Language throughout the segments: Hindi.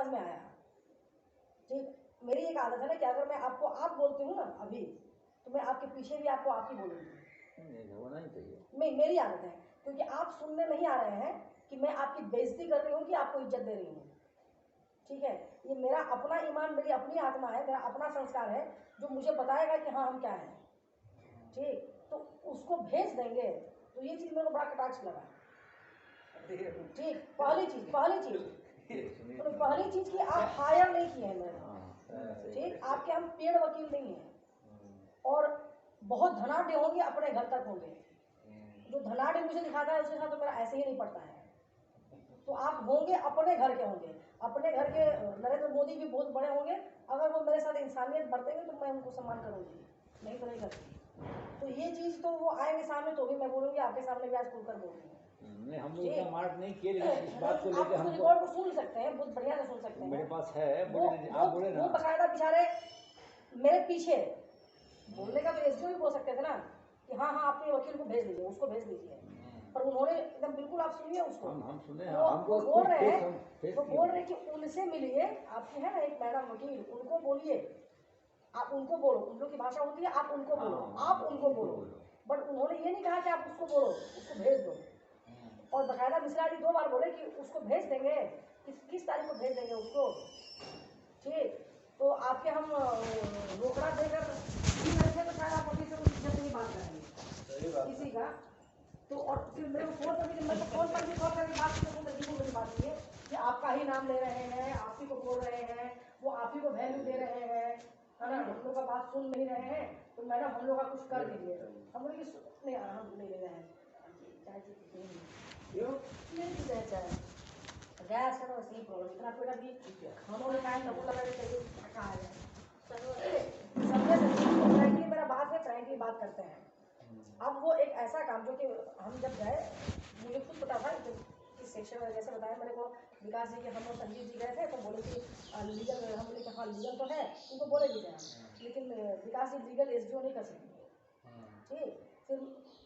समझ में आया। ठीक, मेरी एक आदत है ना कि अगर मैं आपको आप बोलती हूँ ना अभी, तो मैं आपके पीछे भी आपको आप ही बोलूँगी। होना ही चाहिए। मेरी आदत है, क्योंकि आप सुनने नहीं आ रहे हैं कि मैं आपकी बेइज्जती कर रही हूँ कि आपको इज्जत दे रही हूँ। ठीक है, ये मेरा अपना ईमान, मेरी अपनी आत्मा है, मेरा अपना संस्कार है जो मुझे बताएगा कि हाँ हम क्या हैं। ठीक, तो उसको भेज देंगे, तो ये चीज़ मेरे को बड़ा कटाक्ष लगा। ठीक, पहली चीज़ तो पहली चीज़ कि आप हायर नहीं किए हैं मेरे। ठीक, आपके हम पेड़ वकील नहीं हैं, और बहुत धनाढ़ होंगे अपने घर तक होंगे। जो धनाढ़ मुझे दिखाता है उसके साथ तो मेरा ऐसे ही नहीं पड़ता है। तो आप होंगे अपने घर के होंगे, अपने घर के। नरेंद्र मोदी भी बहुत बड़े होंगे, अगर वो मेरे साथ इंसानियत बरतेंगे तो मैं उनको सम्मान करूँगी, नहीं तो नहीं करती। तो ये चीज़ तो वो आएंगे सामने तो भी मैं बोलूँगी, आपके सामने भी आज खुलकर बोलूँगी। नहीं, हम लोग इतना मार्क नहीं किए, लेकिन इस बात को लेकर हम रिकॉर्ड को सुन सकते हैं, बहुत बढ़िया से सुन सकते हैं। मेरे पास है, आप बोले ना। वो बकायदा बेचारे मेरे पीछे बोलने का तो एसडीओ भी बोल सकते थे ना कि हाँ हाँ आपके वकील को भेज दीजिए, उसको भेज दीजिए, पर उन्होंने एकदम बिल्कुल, आप सुनिए उसको, हम सुने, वो बोल रहे हैं कि उनसे मिलिए, आपकी है ना एक मैडम वकील, उनको बोलिए, आप उनको बोलो, उन लोग की भाषा होती है आप उनको बोलो, आप उनको बोलो, बट उन्होंने ये नहीं कहा कि आप उसको बोलो, उसको भेज दो। और बकायदा मिश्रा जी 2 बार बोले कि उसको भेज देंगे, किस तारीख को भेज देंगे उसको। ठीक, तो आपके हम रोकड़ा देकर तो शायद आप अभी से कुछ इज्जत नहीं बात करेंगे किसी का। तो और फिर मेरे को फोन पर भी, मैं तो फोन पर भी कॉल करके बात मेरी बात ये कि आपका ही नाम ले रहे हैं, आप ही को बोल रहे हैं, वो आप ही को वैल्यू दे रहे हैं, है ना, हम लोग का बात सुन नहीं रहे हैं, तो मैडम हम लोग का कुछ कर दीजिए। हम लोग नहीं, हम नहीं ले रहे हैं चाय, गैस का तो वैसे ही प्रॉब्लम, इतना पेड़ अभी खानों में टाइम लगो लगा चाहिए कहा है। फ्रैंकली मेरा बात है, फ्रैंकली बात करते हैं। अब वो एक ऐसा काम जो कि हम जब गए, मुझे खुद पता था कि सेक्शन में जैसे बताया मेरे को विकास जी के, हम लोग संजीव जी गए थे तो बोले कि लीगल, हम बोले कि हाँ लीगल तो है, उनको बोले भी थे हम, लेकिन विकास जी लीगल एसडीओ नहीं कर सकेंगे। ठीक, फिर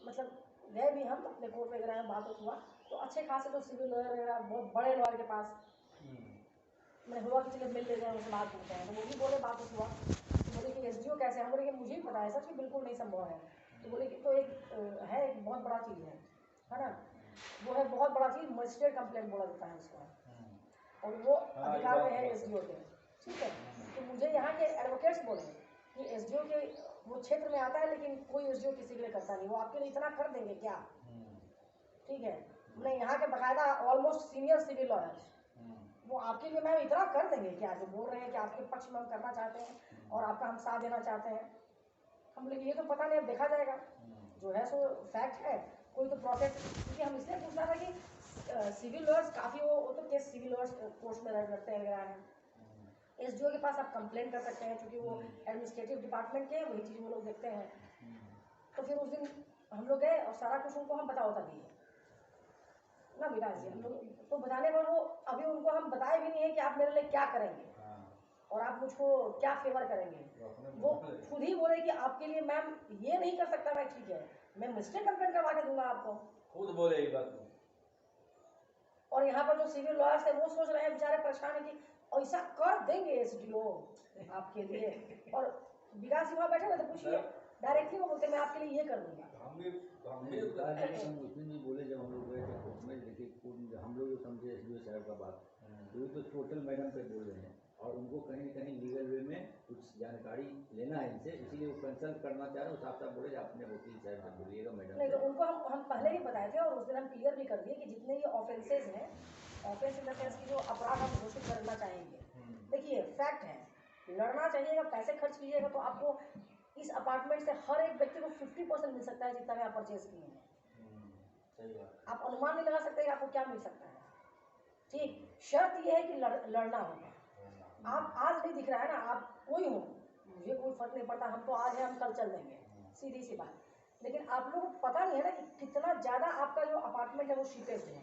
मतलब गए भी हम अपने कोर्ट वगैरह में, बात हुआ तो अच्छे खासे तो सिविल लॉयर वगैरह बहुत बड़े लॉयर के पास मैंने हुआ कि चलिए मिल लेते हैं, उनसे बात करते हैं, तो वो भी बोले, बात हुआ तो बोले कि एसडीओ कैसे, हम बोले कि मुझे ही पता है सर कि बिल्कुल नहीं संभव है। तो बोले कि तो एक है, एक बहुत बड़ा चीज़ है ना, वो है बहुत बड़ा चीज़, मजिस्ट्रेट कंप्लेंट बोला जाता है उसको, और वो अधिकार में है एसडीओ के। ठीक है, तो मुझे यहाँ के एडवोकेट्स बोले कि एसडीओ के वो क्षेत्र में आता है, लेकिन कोई एसडीओ किसी के लिए करता नहीं, वो आपके लिए इतना कर देंगे क्या। ठीक है, नहीं, यहाँ के बाकायदा ऑलमोस्ट सीनियर सिविल लॉयर्स, वो आपके लिए मैम इतना कर देंगे क्या, जो बोल रहे हैं कि आपके पक्ष में हम करना चाहते हैं और आपका हम साथ देना चाहते हैं। हम बोले ये तो पता नहीं, अब देखा जाएगा, जो है सो फैक्ट है, कोई तो प्रोसेस, क्योंकि हम इसलिए पूछ रहा था कि सिविल लॉयर्स काफ़ी वो तो केस सिविल लॉयर्स कोर्ट में लड़ते हैं वगैरह हैं। एसडीओ के पास आप कंप्लेन कर सकते हैं, क्योंकि वो एडमिनिस्ट्रेटिव डिपार्टमेंट के, वही चीज़ वो लोग देखते हैं। तो फिर उस दिन हम लोग गए और सारा कुछ उनको हम बता दिए ना विकास जी, हम लोग तो बताने पर वो अभी उनको हम बताए भी नहीं है कि आप मेरे लिए क्या करेंगे और आप मुझको क्या फेवर करेंगे। वो खुद ही बोले कि आपके लिए मैम ये नहीं कर सकता मैं, ठीक है मैं मिस्टेक कंप्लेंट करवा के दूंगा आपको, खुद बोले ये बात। और यहाँ पर जो सिविल लॉयर्स है वो सोच रहे हैं बेचारे परेशान है कि ऐसा कर देंगे एसडीओ आपके लिए, और विकास जी वहाँ बैठे हुए तो पूछिए डायरेक्टली वो बोलते मैं आपके लिए ये कर दूंगा। उसने भी बोले जब हम लोग गए थे कोर्ट में, देखिए हम लोग जो समझे एसडीओ साहब का बात, वो तो टोटल मैडम पे बोल रहे हैं और उनको कहीं न कहीं लीगल वे में कुछ जानकारी लेना है इनसे, इसीलिए वो कंसल्ट करना चाह रहे हैं। साफ साफ बोले अपने वकील साहब से बोलिएगा मैडम। नहीं, तो उनको हम पहले ही बताए थे और उस दिन हम क्लियर भी कर दिए कि जितने ये ऑफेंसेज हैं, ऑफेंस इन द सेंस की जो अपराध हम घोषित करना चाहेंगे, देखिए फैक्ट है, लड़ना चाहिएगा, पैसे खर्च कीजिएगा तो आपको इस अपार्टमेंट से हर एक व्यक्ति को 50% मिल सकता है जितना में आप परचेज किए हैं। आप अनुमान नहीं लगा सकते कि आपको क्या मिल सकता है। ठीक, शर्त यह है कि लड़ना होगा। आप आज नहीं दिख रहा है ना, आप कोई हो, मुझे कोई फर्क नहीं पड़ता, हम तो आज है, हम कल चल देंगे, सीधी सी बात। लेकिन आप लोगों को पता नहीं है ना कि कितना ज़्यादा आपका जो अपार्टमेंट है वो शीपेज है,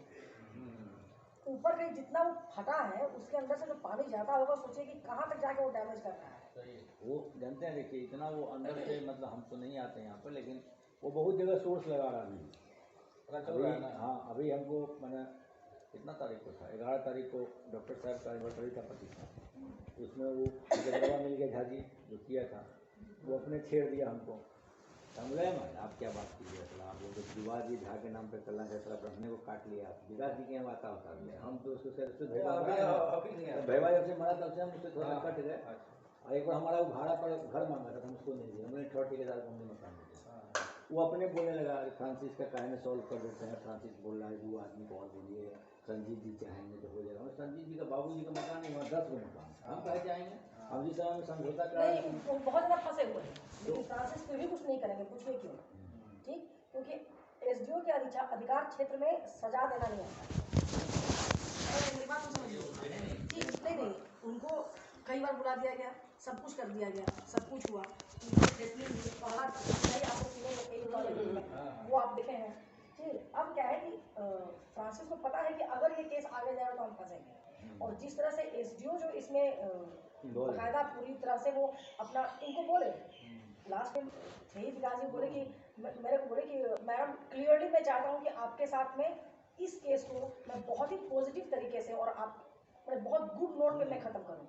ऊपर के जितना वो फटा है उसके अंदर से जो पानी जाता होगा, सोचिए कि कहाँ तक जाके वो डैमेज कर रहा है। वो जानते हैं, देखिए इतना वो अंदर से, मतलब हम तो नहीं आते यहाँ पर, लेकिन वो बहुत जगह सोर्स लगा रहा है अभी। हाँ, अभी हमको मैंने कितना तारीख को था, 11 तारीख को डॉक्टर साहब का एनिवर्सरी था 25 था, उसमें वो जगदवा मिल गया झाजी जो किया था, वो अपने छेड़ दिया हमको। हम बोले मैं आप क्या बात कीजिए, असला आप लोग विवाद जी झा के नाम पे करना है, असला ब्रह्मणे को काट लिया, विकास जी के यहाँ आता होता है, हम तो उसको से भैया जब से मरा तब से हम उससे थोड़ा कट गए। और एक बार हमारा वो भाड़ा पर घर मांगा था, हम उसको नहीं दिए, हमने थोड़ा ठेकेदार को हमने मकान दिया। वो अपने बोलने लगा फ्रांसिस का काहे में सॉल्व कर देते हैं, फ्रांसिस बोल रहा है 2 आदमी को और बोलिए, संजीव जी चाहेंगे तो हो जाएगा। और संजीव जी का बाबू जी का मकान है, वहाँ 10 गो मकान, हम कहे जाएंगे, हम जिस समय में समझौता नहीं, वो बहुत ज़्यादा फंसे हुए हैं, लेकिन फ्रांसिस फिर भी कुछ नहीं करेंगे, पूछिए क्यों? ठीक, क्योंकि एसडीओ के अधिकार क्षेत्र में सजा देना नहीं आता। मेरी बात तो समझिए, ठीक नहीं, उनको कई बार बुला दिया गया, सब कुछ कर दिया गया, सब कुछ हुआ, वो आप देखे हैं। ठीक, अब क्या है कि फ्रांसिस को पता है कि अगर ये केस आगे जाएगा तो हम फंसेंगे, और जिस तरह से एसडीओ जो इसमें बाकायदा पूरी तरह से वो अपना इनको बोले, लास्ट में यही विकास जी बोले कि मेरे को बोले कि मैडम क्लियरली मैं चाहता हूँ कि आपके साथ में इस केस को मैं बहुत ही पॉजिटिव तरीके से और आप बहुत गुड नोट पे मैं खत्म करूँ।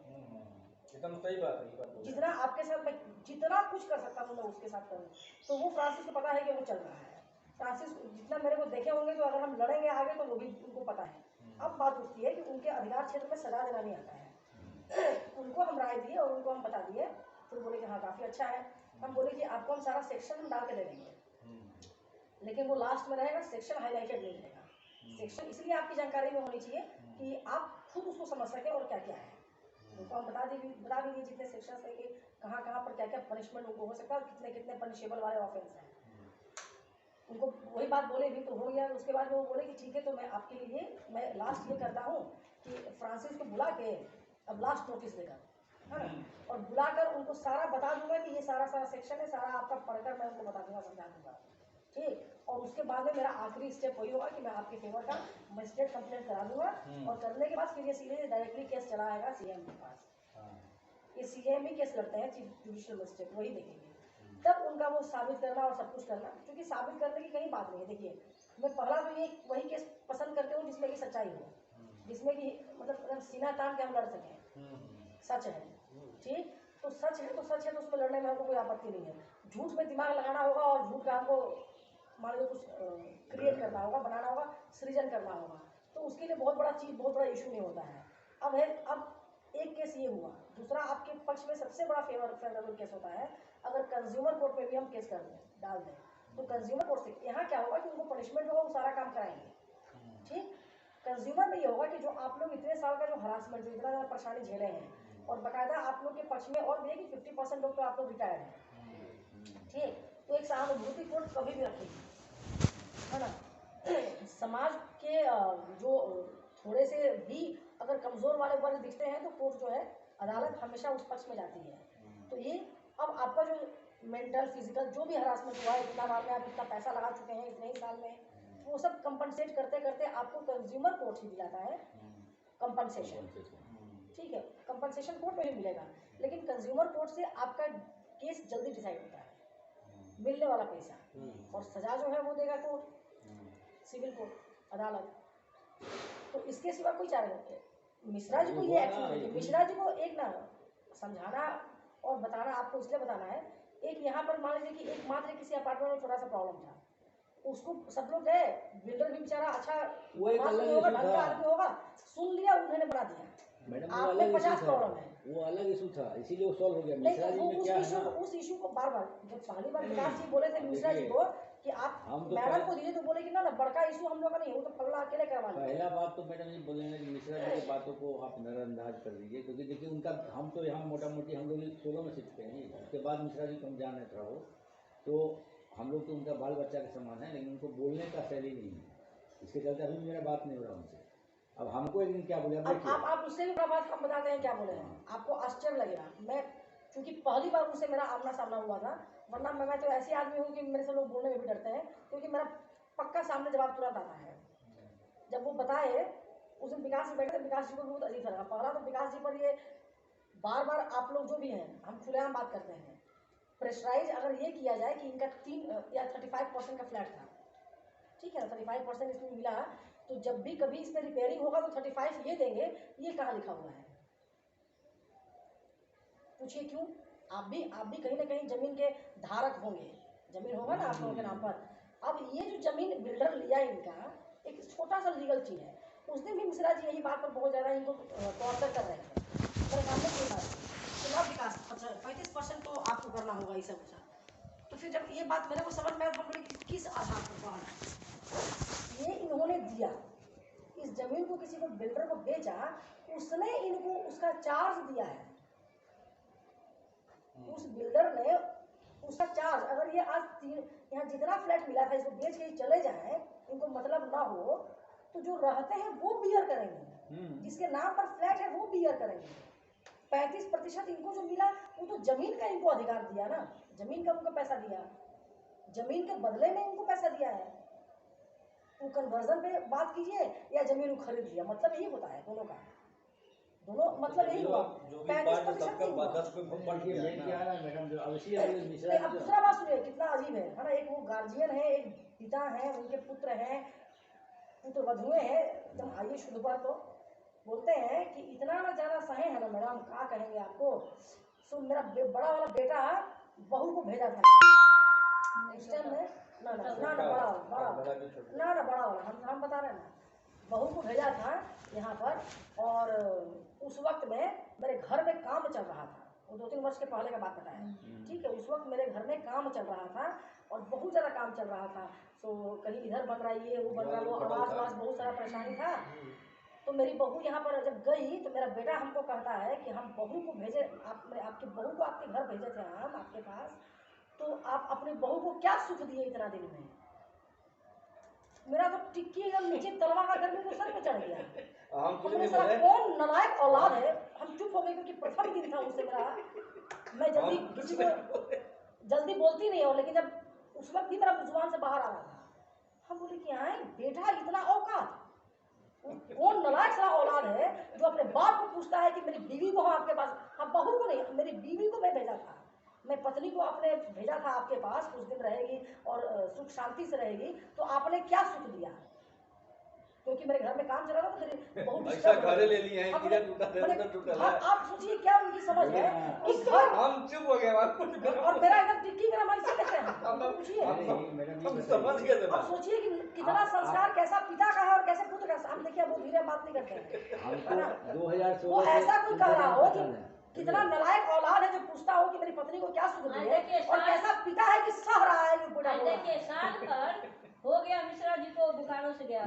एकदम सही बात है, जितना आपके साथ मैं जितना कुछ कर सकता हूँ मैं उसके साथ करूँ। तो वो फ्रांसिस को पता है कि वो चल रहा है, फ्रांसिस जितना मेरे को देखे होंगे तो अगर हम लड़ेंगे आगे तो वो भी उनको पता है। अब बात उठती है कि उनके अधिकार क्षेत्र में सजा देना नहीं आता है। उनको हम राय दिए और उनको हम बता दिए, फिर बोले कि हाँ काफ़ी अच्छा है। हम बोले कि आपको हम सारा सेक्शन डाल के दे देंगे, लेकिन वो लास्ट में रहेगा, सेक्शन हाईलाइटेड नहीं रहेगा। सेक्शन इसलिए आपकी जानकारी में होनी चाहिए कि आप खुद उसको समझ सकें और क्या क्या है। उनको हम बता देंगे जितने सेक्शन है कि कहाँ कहाँ पर क्या क्या पनिशमेंट उनको हो सकता है, कितने कितने पनिशेबल वाले ऑफेंस हैं। उनको वही बात बोले भी तो हो गया। उसके बाद वो बोले कि ठीक है, तो मैं आपके लिए मैं लास्ट ये करता हूँ कि फ्रांसिस को बुला के अब लास्ट नोटिस देगा, है ना, और बुलाकर उनको सारा बता दूंगा कि ये सारा सेक्शन है, सारा आपका पढ़कर मैं उनको बता दूंगा, समझा दूंगा। ठीक, और उसके बाद में मेरा आखिरी स्टेप वही होगा कि मैं आपके फेवर का मजिस्ट्रेट कंप्लेंट करा दूंगा, और करने के बाद फिर ये सीधे डायरेक्टली केस चला आएगा सीएम के पास। ये सीएम ही केस लड़ते हैं, चीफ जुडिशियल मजिस्ट्रेट वही देखेंगे, तब उनका वो साबित करना और सब कुछ करना, क्योंकि साबित करने की कहीं बात नहीं है। देखिए, मैं पहला तो ये वही केस पसंद करती हूँ जिसमें कि सच्चाई हो, जिसमें कि मतलब सीना तान के हम लड़ सकें, सच है। ठीक, तो सच है तो सच है, तो उसमें लड़ने में हमको कोई आपत्ति नहीं है। झूठ में दिमाग लगाना होगा और झूठ का हमको मान लो कुछ क्रिएट करना होगा, बनाना होगा, सृजन करना होगा, तो उसके लिए बहुत बड़ा चीज़, बहुत बड़ा इशू नहीं होता है। अब एक केस ये हुआ, दूसरा आपके पक्ष में सबसे बड़ा फेवरेबल केस होता है अगर कंज्यूमर कोर्ट में भी हम केस कर दें, डाल दें, तो कंज्यूमर कोर्ट से यहाँ क्या होगा कि उनको पनिशमेंट होगा, वो सारा काम कराएंगे। ठीक, कंज्यूमर में ये होगा कि जो आप लोग इतने साल का जो हरासमेंट, जो इतना ज़्यादा परेशानी झेले हैं, और बाकायदा आप लोग के पक्ष में और भी है कि 50% लोग तो आप लोग रिटायर्ड हैं। ठीक, तो एक सहानुभूति कोर्ट कभी भी रखेगी, है ना। समाज के जो थोड़े से भी अगर कमज़ोर वाले वर्ग दिखते हैं तो कोर्ट जो है, अदालत हमेशा उस पक्ष में जाती है। तो ये अब आपका जो मेंटल फिजिकल जो भी हरासमेंट हुआ है, इतना बार में आप इतना पैसा लगा चुके हैं इतने ही साल में, वो सब कंपनसेट करते करते आपको कंज्यूमर कोर्ट ही दिलाता है कंपनसेशन। ठीक है, कंपनसेशन कोर्ट में भी मिलेगा, लेकिन कंज्यूमर कोर्ट से आपका केस जल्दी डिसाइड होता है, मिलने वाला पैसा, और सजा जो है वो देगा कोर्ट, सिविल कोर्ट, अदालत। तो इसके सिवा कोई चारा नहीं है। मिश्रा जी को ये एक्शन, मिश्रा जी को एक ना समझाना और बताना, आपको इसलिए बताना है, एक यहाँ पर मान लीजिए कि एक मात्र किसी अपार्टमेंट में छोटा सा प्रॉब्लम था, उसको सब लोग गए, बिल्डर भी बेचारा अच्छा होगा, ढंग का आदमी होगा, सुन लिया, उन्होंने बना दिया। मैडम आप में 50 प्रॉब्लम है, वो अलग इशू था, इसीलिए वो सॉल्व हो गया। नहीं, उस इशू को बार बार जब पहली बार विकास जी बोले थे मिश्रा जी को कि आप मैडम को दीजिए, तो बोले कि ना बड़का इशू हम लोग का नहीं, वो तो फलना अकेले करवा लेंगे। पहला बात तो मैडम ये बोलेंगे कि मिश्रा जी की बातों को आप नजरअंदाज कर दीजिए, क्योंकि देखिए उनका, हम तो यहाँ मोटा मोटी हम लोग 16 में सीखते हैं, उसके बाद मिश्रा जी को हम जान रहे हो, तो हम लोग तो उनका बाल बच्चा के समान है, लेकिन उनको बोलने का शैली नहीं है, इसके चलते अभी मेरा बात नहीं हो रहा उनसे। अब हमको एक दिन क्या बोले, आप उससे भी बड़ा बात हम बताते हैं क्या बोले हैं, आपको आश्चर्य लगेगा। मैं क्योंकि पहली बार उनसे मेरा आमना सामना हुआ था, वरना मैं तो ऐसी आदमी हूँ कि मेरे से लोग बोलने में भी डरते हैं, क्योंकि मेरा पक्का सामने जवाब तुरंत आता है। जब वो बताए उस दिन विकास जी बैठे थे, विकास जी को बहुत अजीब लगा। पहला तो विकास जी पर ये बार बार आप लोग जो भी हैं, हम खुलेआम बात करते हैं, प्रेशराइज अगर ये किया जाए कि इनका 3 या 35% का फ्लैट था, ठीक है, 35% इसमें मिला, तो जब भी कभी इसमें रिपेयरिंग होगा तो 35 ये देंगे, ये कहाँ लिखा हुआ है? पूछिए क्यों? आप भी कहीं ना कहीं जमीन के धारक होंगे, जमीन होगा ना आप लोगों के नाम पर। अब ये जो जमीन बिल्डर लिया इनका, एक छोटा सा लीगल चीज है। उस दिन भी मिश्रा जी यही बात पर बहुत ज्यादा इनको टॉर्चर कर रहे थे। मेरे सामने कोई बात चुनाव विकास 35% तो आपको करना होगा ये सब। तो फिर जब ये बात मेरे को समझ में आया तो बोले किस आधार पर कहा ये इन्होंने दिया, इस जमीन को किसी को बिल्डर को बेचा, उसने इनको उसका चार्ज दिया है। उस बिल्डर ने उसका चार्ज, अगर ये आज यहाँ जितना फ्लैट मिला था इसको बेच के चले जाए, इनको मतलब ना हो, तो जो रहते हैं वो बियर करेंगे, जिसके नाम पर फ्लैट है वो बियर करेंगे। 35% इनको जो मिला वो तो जमीन का इनको अधिकार दिया ना, जमीन का उनको पैसा दिया, जमीन के बदले में इनको पैसा दिया है। तो कन्वर्जन पे बात कीजिए या जमीन को खरीद लिया, मतलब यही होता है दोनों का, दोनों मतलब यही हुआ। 35% नहीं हुआ। अब दूसरा बात सुनिए कितना अजीब है ना, एक वो गार्जियन है, एक पिता है, उनके पुत्र हैं, पुत्र वधुएं हैं, एकदम आइए शुद्ध बात तो बोलते हैं कि इतना ना ज्यादा सहे है ना मैडम, क्या कहेंगे आपको। सो मेरा बड़ा वाला बेटा बहू को भेजा था उस टाइम में, ना बड़ा वाला हम बता रहे हैं ना, बहू को भेजा था यहाँ पर। और उस वक्त में मेरे घर में काम चल रहा था, वो 2-3 वर्ष के पहले का बात बताया, ठीक है। उस वक्त मेरे घर में काम चल रहा था और बहुत ज़्यादा काम चल रहा था। तो कहीं इधर बन रहा है, ये वो बन रहा है, वो आवाज़ बहुत सारा परेशानी था। तो मेरी बहू यहाँ पर जब गई तो मेरा बेटा हमको कहता है कि हम बहू को भेजे, आपकी बहू को आपके घर भेजे थे हम आपके पास, तो आप अपनी बहू को क्या सुख दिए इतना दिन में। मेरा तो टिक्की एकदम नीचे तलवा का गर्मी को सर पे चढ़ गया। हम कुछ अपने नहीं साला बोले। कौन नालायक औलाद है। हम चुप हो गए क्योंकि प्रथम दिन था उससे मेरा, मैं जल्दी किसी को जल्दी बोलती नहीं हूँ, लेकिन जब उस वक्त भी मेरा जुबान से बाहर आ रहा था, हम बोले कि आए बेटा इतना औकात, कौन नालायक सा औलाद है जो अपने बाप को पूछता है कि मेरी बीवी को हम आपके पास, हम बहू को नहीं, मेरी बीवी को मैं भेजा था, मैं पत्नी को आपने भेजा था आपके पास, कुछ दिन रहेगी और सुख शांति से रहेगी, तो आपने क्या सुख दिया। क्योंकि मेरे घर में काम चला रहा था, मेरी बहुत पैसा घरे ले लिए हैं, गिरा टूटा है, टूटा है। आप सोचिए क्या उनकी समझ है कि घर, हम चुप हो गए और मेरा इधर टिक्की मेरा मन से कहते हैं, हम समझ गए थे। अब सोचिए कि कितना संस्कार कैसा पिता का है और कैसे पुत्र का। हम देखिए वो धीरे बात नहीं करते हैं, वो ऐसा कोई कर रहा हो कि कितना नालायक औलाद है जो पूछता हो कि मेरी पत्नी को क्या सुख दी है, और कैसा पिता है कि सह रहा है कि बुढ़ा साल भर हो गया मिश्रा जी को बोकारो से गया।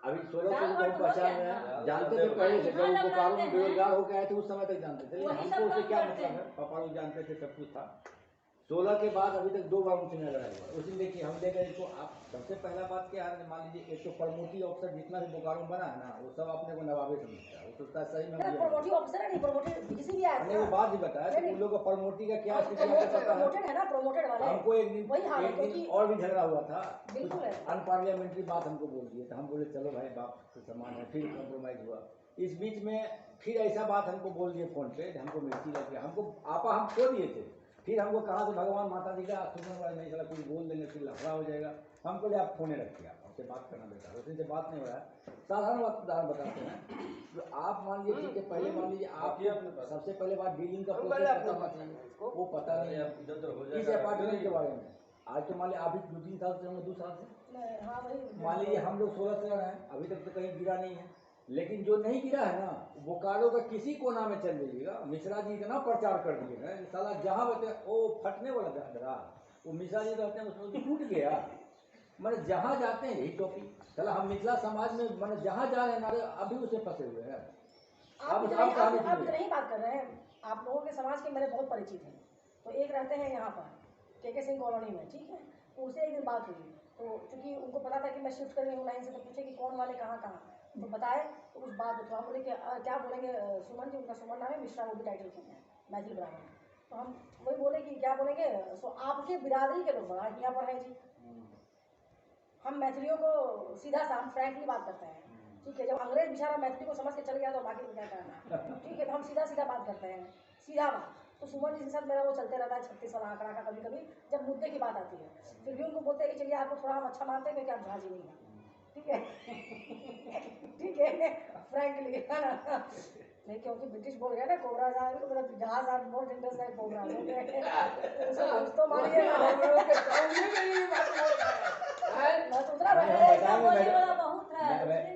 अभी 16 से बहुत पहचान रहे हैं, जानते थे पहले से, जब बोकारो में बेरोजगार होकर आए थे उस समय तक जानते थे, लेकिन हमको उससे क्या मतलब है, पापा लोग जानते थे, सब कुछ था। 16 के बाद अभी तक 2 बार उनसे लड़ा हुआ। उस दिन देखिए हम देख रहे तो आप सबसे पहला बात क्या है, मान लीजिए एक तो प्रमोटी ऑफिसर जितना भी बोकारो में बना है ना, वो सब अपने को नवाबे समझता है, वो सोचता है सही में प्रमोटी ऑफिसर है, नहीं प्रमोटेड किसी भी आया हमने वो बात ही बताया कि उन लोगों को प्रमोटी का क्या स्थिति है पता है। प्रमोटेड है ना, प्रमोटेड वाले हमको एक दिन वही हाल है, क्योंकि और भी झगड़ा हुआ था, बिल्कुल है। अनपार्लियामेंट्री बात हमको बोल दिए, तो हम बोले चलो भाई बाप के समान है, फिर कॉम्प्रोमाइज हुआ। इस बीच में फिर ऐसा बात हमको बोल दिए फोन पे, हमको मिर्ची लग गया, हमको आपा हम खो दिए थे। फिर हमको कहा तो भगवान माता जी का सुनने वाला नहीं चला, कुछ बोल देंगे फिर लफड़ा हो जाएगा। हम बोले आप फोने रखिए, आपसे बात करना बेटा, उसी से बात नहीं हो रहा है। साधारण बात उदाहरण बताते हैं, तो आप मान लीजिए ठीक है, पहले मान लीजिए आप सबसे पहले बात डीलिंग का प्रोसेस पता होना चाहिए, वो पता नहीं इस अपार्टमेंट के बारे में। आज तो मान लीजिए अभी 2-3 साल से होंगे, 2 साल से मान लीजिए हम लोग 16 से रहे हैं, अभी तक तो कहीं गिरा नहीं है। लेकिन जो नहीं गिरा है ना, बोकारो का किसी कोना में चल जाइएगा, मिश्रा जी इतना प्रचार कर दिए हैं, साला जहाँ बचे वो फटने वाला दरा, वो मिश्रा जी रहते हैं उसमें टूट गया। मैंने जहाँ जाते हैं यही टॉपिक, चला हम मिथिला समाज में मैंने जहाँ जा रहे हैं ना अभी उसे फंसे हुए हैं। आप नहीं बात कर रहे हैं, आप लोगों के समाज के मेरे बहुत परिचित हैं। तो एक रहते हैं यहाँ पर के सिंह कॉलोनी में, ठीक है, तो उससे एक दिन बात हुई, तो चूंकि उनको पता था कि मैं शिफ्ट कर रही हूँ लाइन से, तो पूछे कि कौन वाले कहाँ कहाँ, तो बताए। तो उस बात तो हम बोले कि क्या बोलेंगे सुमन जी, उनका सुमन नाम है, मिश्रा वो भी टाइटल किए हैं मैथिली ब्राह्मण। तो हम वही बोले कि क्या बोलेंगे, सो आपके बिरादरी के लोग यहाँ पर है जी, हम मैथिलियों को सीधा सा हम फ्रैंकली बात करते हैं, ठीक है। जब अंग्रेज बेचारा मैथिली को समझ के चल गया तो बाकी क्या करना, ठीक है। तो हम सीधा बात करते हैं, सीधा बात। तो सुमन जी के साथ मेरा वो चलते रहता है 36 वाला आंकड़ा का, कभी कभी जब मुद्दे की बात आती है, फिर भी उनको बोलते हैं कि चलिए आपको थोड़ा हम अच्छा मानते हैं क्योंकि आप झाजी नहीं हैं, ठीक है ठीक है, फ्रैंकली है ना, नहीं क्योंकि ब्रिटिश बोल गया ना कोबरा साहब, मतलब जहाज आर मोर डेंजरस है कोबरा, उसे कुछ तो मानिए ना। हम लोग के सामने में ये बात बोल रहा है। बस उतना नहीं, रहे, हम ऐसा बताएंगे बोलने मैडम। वाला बहुत है।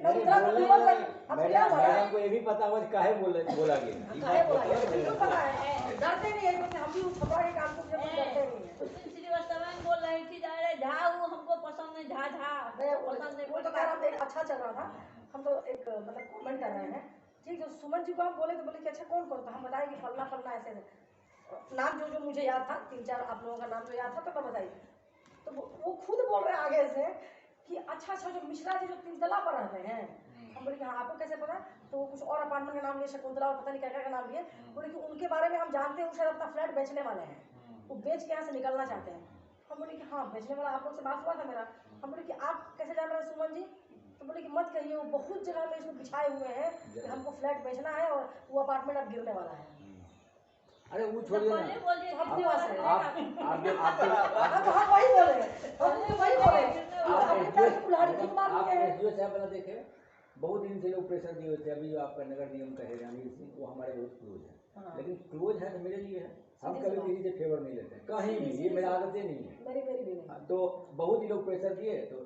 ना उतना तो नहीं बोल सकते, अब क्या बोला है? मैडम को ये भी पता हुआ कि काहे बोला गया। काहे बोला गया, बिल्कुल पता है, डरते नहीं है क्योंकि हम भी उस छपरा के काम को जब डरते नहीं है। उस दिन श्रीवास्तव बोल रही थी जा रहे झा वो हमको पसंद नहीं, झा झा पसंद नहीं। वो तो कह रहा एक अच्छा चल रहा था, हम तो एक मतलब कमेंट कर रहे हैं, ठीक है। सुमन जी को हम बोले तो बोले कि अच्छा कौन कौन, तो हम बताए कि फलना फलना ऐसे ऐसे नाम जो जो मुझे याद था, 3-4 आप लोगों का नाम जो याद था तो मैं बताइए। तो वो खुद बोल रहे हैं आगे से कि अच्छा अच्छा जो मिश्रा जी जो 3 तला पर रहते हैं, हम बोले कि हाँ आपको कैसे पता, तो वो कुछ और अपार्टमेंट का नाम लिए, शकुंतला और पता नहीं क्या क्या का नाम लिए, बोले कि उनके बारे में हम जानते हैं, वो शायद अपना फ्लैट बेचने वाले हैं, वो बेच के यहाँ से निकलना चाहते हैं। हम बोले कि हाँ बेचने वाला, आप लोग से बात हुआ था मेरा। हम बोले कि आप कैसे जान रहे हैं सुमन जी, तो बोले कि मत कहिए, वो बहुत जगह में इसको बिछाए हुए हैं कि हमको फ्लैट बेचना है और वो अपार्टमेंट अब गिरने वाला है। अरे वो छोड़िए पहले ना, बोल दिए आप कितने वाला है। हम वही बोले, हम वही बोले, अपने पैर से कुल्हाड़ी खुद मार आप के हैं। एसडीओ साहब वाला देखे, बहुत दिन से लोग प्रेशर दिए होते हैं। अभी जो आपका नगर निगम का है रणवीर सिंह, वो हमारे बहुत क्लोज है, हाँ। लेकिन क्लोज है तो मेरे लिए है, हम सीधी सी कभी बात। किसी से फेवर नहीं लेते हैं कहीं भी, ये मेरा आदत ही नहीं है। मेरी मेरी भी नहीं। तो बहुत ही लोग प्रेशर दिए, तो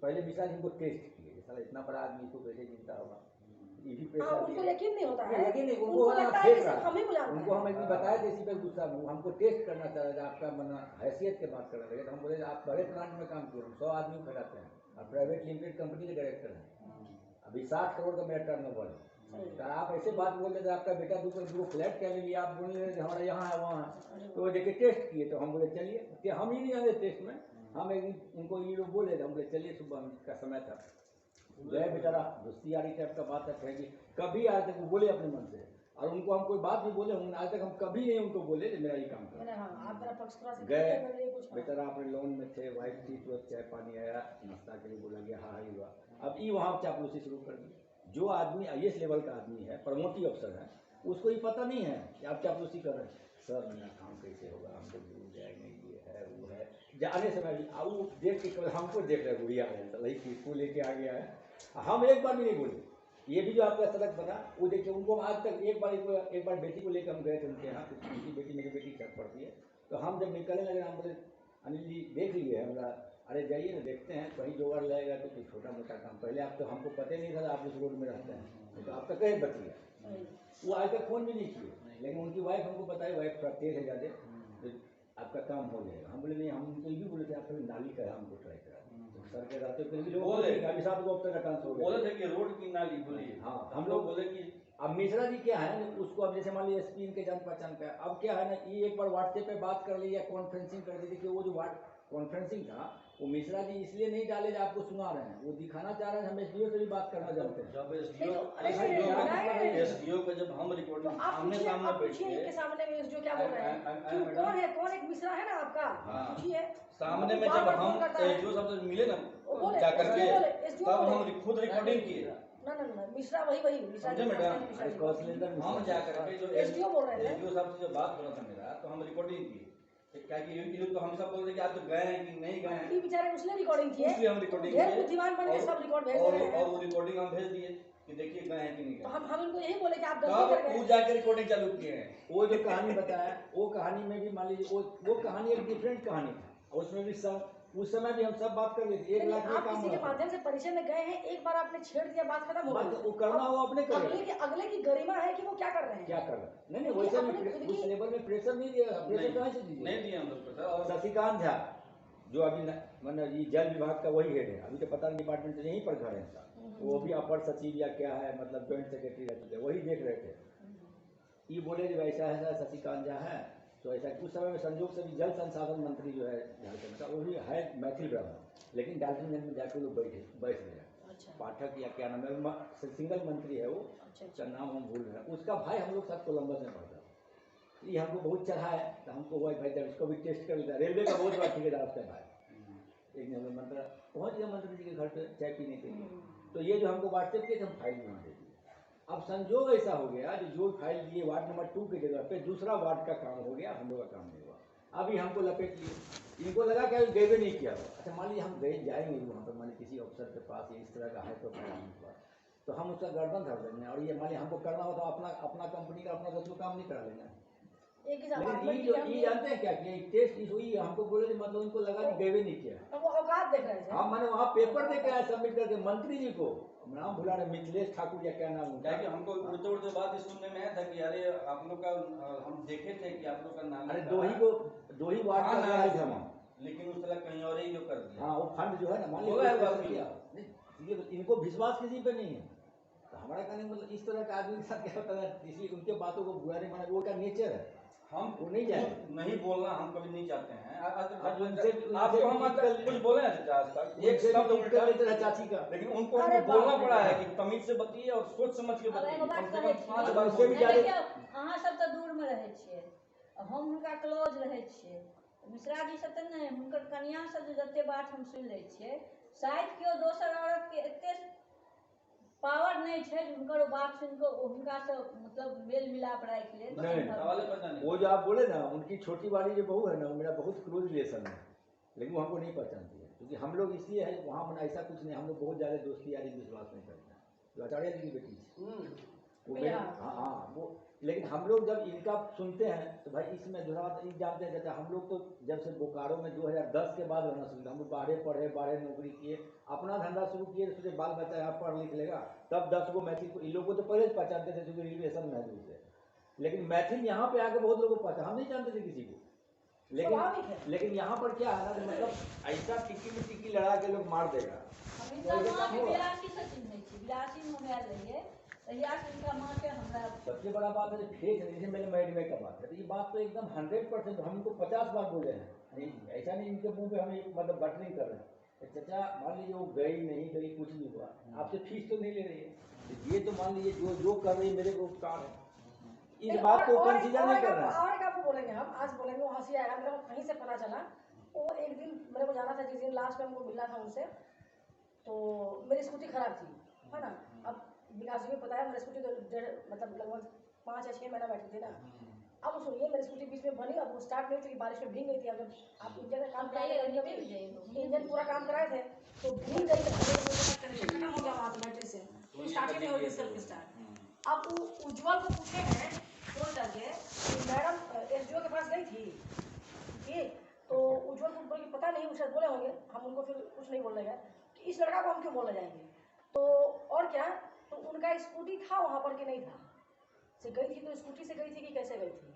पहले मिश्रा जी को टेस्ट किए, साला इतना बड़ा आदमी इसको कैसे जीता होगा, ये भी हाँ, प्रेशर उनको दिए। यकीन नहीं होता है, लेकिन नहीं, उनको लगता है कि सिर्फ हम ही को जानते उनको हैं। हम एक दिन बताए थे, इसी पे गुस्सा में हमको टेस्ट करना चाह रहे थे, आपका मना हैसियत के बात करने लगे, तो हम बोले आप बड़े प्लांट में काम किए, हम 100 आदमी खड़ाते हैं और प्राइवेट लिमिटेड कंपनी के डायरेक्टर हैं, अभी 60 करोड़ का मेरा टर्नओवर है, तो आप ऐसे बात बोल रहे थे, आपका बेटा दूसरे फ्लैट क्या ले लिया, आप बोल रहे थे हमारा यहाँ है वहाँ है, तो वो देखिए टेस्ट किए, तो हम बोले चलिए, कि हम ही नहीं आए टेस्ट में, हम एक दिन उनको ये लोग बोले थे, हम बोले चलिए सुबह का समय था, गए बेचारा दोस्ती यारी टाइप का बात है कि कभी आज तक वो बोले अपने मन से, और उनको हम कोई बात नहीं बोले, आज तक हम कभी नहीं उनको बोले कि मेरा ये काम कर। मैंने हाँ आप मेरा पक्ष थोड़ा सा गए क्लियर कर लिए कुछ। बेचारा अपने लोन में थे, वाइफ थी, तो चाय पानी आया, नाश्ता के लिए बोला गया, हाँ हुआ, अब ये वहाँ चापलूसी शुरू कर दी। जो आदमी IAS लेवल का आदमी है, प्रमोटिव अफसर है, उसको ये पता नहीं है कि आप चापलूसी कर रहे हैं, सर मेरा काम कैसे होगा, हम तो भूल जाएंगे, ये है वो है, जाने समय भी वो देख के केवल हमको देख रहे गुड़िया है किसको लेके आ गया है, हम एक बार भी नहीं बोले। ये भी जो आपका सड़क बना, वो देखिए उनको आज तक एक बार बेटी को लेकर हम गए थे उनके यहाँ, उनकी बेटी मेरी बेटी छत पड़ती है, तो हम जब निकलने लगे हम बोले अनिल जी देख लिए हमारा, अरे जाइए ना देखते हैं कहीं जोगाड़ लगेगा तो कोई छोटा मोटा काम, पहले आप तो हमको पता नहीं था आप उस रोड में रहते हैं, तो आप तो कहीं बच गया, वो आज तक फोन भी नहीं किए, लेकिन उनकी वाइफ हमको बताई, वाइफ थोड़ा तेज है ज़्यादा, तो आपका काम हो जाएगा। हम बोले नहीं, हम उनको ये भी बोले थे आप पहले नाली का हमको ट्राई करा, तो सर के रहते फिर भी लोग बोले गाड़ी साहब को अब तक ट्रांसफर बोले थे कि रोड की नाली बोलिए, हाँ हम लोग बोले कि अब मिश्रा जी क्या है ना, उसको अब जैसे मान लीजिए SP इनके जान पहचान का है, अब क्या है ना, ये एक बार व्हाट्सएप पे बात कर ली या कॉन्फ्रेंसिंग कर दी थी, कि वो जो कॉन्फ्रेंसिंग था वो मिश्रा जी इसलिए नहीं डाले जो आपको सुना रहे हैं, वो दिखाना चाह रहे हैं हम SDO से भी बात करना जानते हैं। जब नहीं, SDO को जब हम तो रिकॉर्डिंग आप आमने पूछिए, सामने आप पूछिए बैठे इनके सामने में जो क्या बोल रहे हैं, क्यों, मैडम, कौन है, कौन एक मिश्रा है ना आपका, हाँ। पूछिए सामने में बार जब बार हम फोन करता है। SDO साहब से मिले ना वो बोले, जाकर के, SDO बोले, SDO तब बोले। हम खुद रिकॉर्डिंग किए, ना मिश्रा वही मिश्रा समझे जी, मैडम? मिश्रा अरे जी। कौशलेंद्र हम मिश्रा जाकर के जो SDO बोल रहे थे। SDO साहब से जब बात हो रहा था मेरा, तो हम रिकॉर्डिंग की, क्या कि ये लोग तो हम सब बोल रहे कि आप तो गए हैं कि नहीं गए हैं, ये बेचारे उसने रिकॉर्डिंग की है, इसलिए हम रिकॉर्डिंग ढेर किए, बुद्धिमान बन के सब रिकॉर्ड भेज और रहे हैं। वो रिकॉर्डिंग हम भेज दिए कि देखिए गए हैं कि नहीं तो गए, हम इनको यही बोले कि आप गलती कर तब गए। वो जाकर रिकॉर्डिंग चालू किए हैं। वो जो कहानी बताया, वो कहानी में भी मान लीजिए वो कहानी एक डिफरेंट कहानी था, उसमें भी सब उस समय भी हम सब बात कर रहे थे, 1 लेकिन लाख में आप काम किसी के होना था। माध्यम से परिचय में गए हैं, एक बार आपने छेड़ दिया, बात खत्म हो बात गई। वो करना अब वो अपने करेगा, अगले की गरिमा है कि वो क्या कर रहे हैं। क्या कर रहा है, नहीं क्योंकि वैसे अपने भी खुद उस की- लेवल में प्रेशर नहीं दिया, प्रेशर कहाँ से दीजिए। नहीं दिए हम लोग को सर, और शशिकांत झा जो अभी मतलब ये जल विभाग का वही हेड है, अभी तो पता नहीं डिपार्टमेंट से यहीं पर घर है इनका, वो भी अपर सचिव या क्या है, मतलब जॉइंट सेक्रेटरी रह चुके, वही देख रहे थे, ये बोले कि ऐसा है शशिकांत झा है, तो ऐसा उस समय में संजोग से भी जल संसाधन मंत्री जो है झारखंड का, वो भी है मैथिल ब्राह्मण, लेकिन डाल्टनगंज में जाकर वो बैठ गया, अच्छा पाठक या क्या नाम है, सिंगल मंत्री है वो, अच्छा उसका नाम हम भूल रहे हैं, उसका भाई हम लोग साथ कोलंबस में पढ़ता, ये हमको बहुत चढ़ा है, तो हमको हुआ भाई जब इसको भी टेस्ट कर लेता है, रेलवे का बहुत बड़ा ठेकेदार उसका भाई, एक दिन मंत्री पहुँच गया मंत्री जी के घर पे चाय पीने के लिए, तो ये जो हमको व्हाट्सएप किए थे हम फाइल बना दे दिए। अब संजोग ऐसा हो गया जो फाइल दिए वार्ड नंबर 2 की जगह पे दूसरा वार्ड का काम हो गया, हम लोग का काम नहीं हुआ। अभी हमको लपेट लिए, इनको लगा कि अभी गए भी नहीं किया। अच्छा मान लीजिए हम गए जाएंगे वहाँ पर, मान लीजिए किसी अफसर के पास या इस तरह का है तो तो हम उसका गर्दन धर देंगे, और ये मान लीजिए हमको करना हो तो अपना अपना कंपनी का अपना दूसरा काम नहीं करा लेना। एक इस लेकिन अपार्टमेंट ये की जानते हैं क्या कि टेस्ट इस हुई हमको बोले मतलब उनको लगा कि गए भी नहीं किया। हम वो औकात देख रहे थे। हाँ मैंने वहाँ पेपर दे के आया सबमिट करके मंत्री जी को, नाम भुला रहे, मिथिलेश ठाकुर या क्या नाम क्या उनका। कि हमको उड़ते उड़ते बात ये सुनने में आया था कि अरे आप लोग का हम देखे थे कि आप लोग का नाम अरे लिखा दो ही वार्ड हाँ, का नाम आए थे लिखा। हम। लेकिन उस तरह कहीं और ही जो कर दिया। हाँ वो फंड जो है ना मान बोला है लीजिए बात किया नहीं, ये इनको विश्वास किसी पे नहीं है। तो हमारा कहने का मतलब इस तरह के आदमी के साथ क्या होता है, इसलिए उनके बातों को बुरा नहीं माना, वो का नेचर है, हम वो नहीं जाए। नहीं बोलना हम कभी नहीं चाहते हैं। अब उनसे- आपको हम उनसे कुछ बोले हैं चाचा आज तक एक उनसे शब्द भी उल्टा नेचर है चाची का। लेकिन उनको अरे हमको बोलना बाप रे। पड़ा है कि तमीज से बतिए और सोच समझ के अब बतिए। एगो बात कम से कहै कम छी, 5 बार उससे भी नहीं ज्यादे- देखियौ, अहाँ सब तऽ दूर में रहै छियै, हम हुनका क्लोज रहै छियै। मिश्रा जी से तऽ नहि, हुनकर कनिया से जे जते बात हम सुनि लै छियै, शायद केओ दोसर औरत के एते पावर नहीं है जो हुनकर बात सुन को हुनका से मतलब मेल मिलाप राखि ले। नहीं, सवाल पता नहीं। वो जो आप बोले ना उनकी छोटी वाली जो बहू है ना, वो मेरा बहुत क्लोज रिलेशन है, लेकिन वो हमको नहीं पहचानती है, क्योंकि हम लोग इसलिए है वहाँ पर ऐसा कुछ नहीं, हम लोग बहुत ज़्यादा दोस्ती यारी विश्वास नहीं करते हैं। जो आचार्य जी की बेटी थी वो हाँ हाँ वो, लेकिन हम लोग जब इनका सुनते हैं तो भाई इसमें जो है जानते हैं जैसे हम लोग तो जब से बोकारो में 2010 के बाद रहना शुरू, हम लोग बाहर पढ़े, बाहर नौकरी किए, अपना धंधा शुरू किए, सोचे बाल बच्चा यहाँ पढ़ लिख लेगा, तब 10 गो मैथिल को इन लोगों को तो पहले पहचानते थे क्योंकि रिलेशन मैथिल से, लेकिन मैथिल यहाँ पे आके बहुत लोगों को पहचान, हम नहीं जानते थे किसी को। लेकिन यहाँ पर क्या है ना, मतलब ऐसा टिक्की में टिक्की लड़ा के लोग मार देगा। सबसे बड़ा बात है फेक है, जैसे मैंने मैडमे का बात है, तो ये बात तो एकदम 100% हमको 50 बार बोले हैं, ऐसा नहीं इनके मुंह पे हमें मतलब बटरिंग कर रहे हैं। चाचा मान लीजिए वो गई नहीं गई कुछ नहीं हुआ, आपसे फीस तो नहीं ले रही है, तो ये तो मान लीजिए जो कर रही है मेरे को उपकार है, इस बात को कंसीडर नहीं कर रहा है। और क्या बोलेंगे हम आज बोलेंगे, वो हंसी आएगा। मेरे को कहीं से पता चला, वो एक दिन मेरे को जाना था, जिस दिन लास्ट में हमको मिलना था उनसे, तो मेरी स्कूटी खराब थी, है ना। अब विकास जी को पता है मेरी स्कूटी तो मतलब लगभग 5 या 6 महीना बैठी थी ना। अब सुनिए मेरी स्कूटी बीच में बनी, अब वो स्टार्ट नहीं हुई क्योंकि बारिश में भीग गई थी। अब आप इंजन का काम कराए, इंजन पूरा काम कराए थे तो भीग गई, कनेक्शन खत्म हो गया वहाँ पे बैटरी से, तो स्टार्ट नहीं होगी सेल्फ स्टार्ट। अब वो उज्जवल को पूछे हैं फोन करके, मैडम एसडीओ के पास गई थी ठीक, तो उज्जवल को बोल के पता नहीं, उसे बोले होंगे, हम उनको फिर कुछ नहीं बोलने गए कि इस लड़का को हम क्यों बोलने जाएंगे। तो और क्या, तो उनका स्कूटी था वहाँ पर कि नहीं था, से गई थी तो स्कूटी से गई थी कि कैसे गई थी।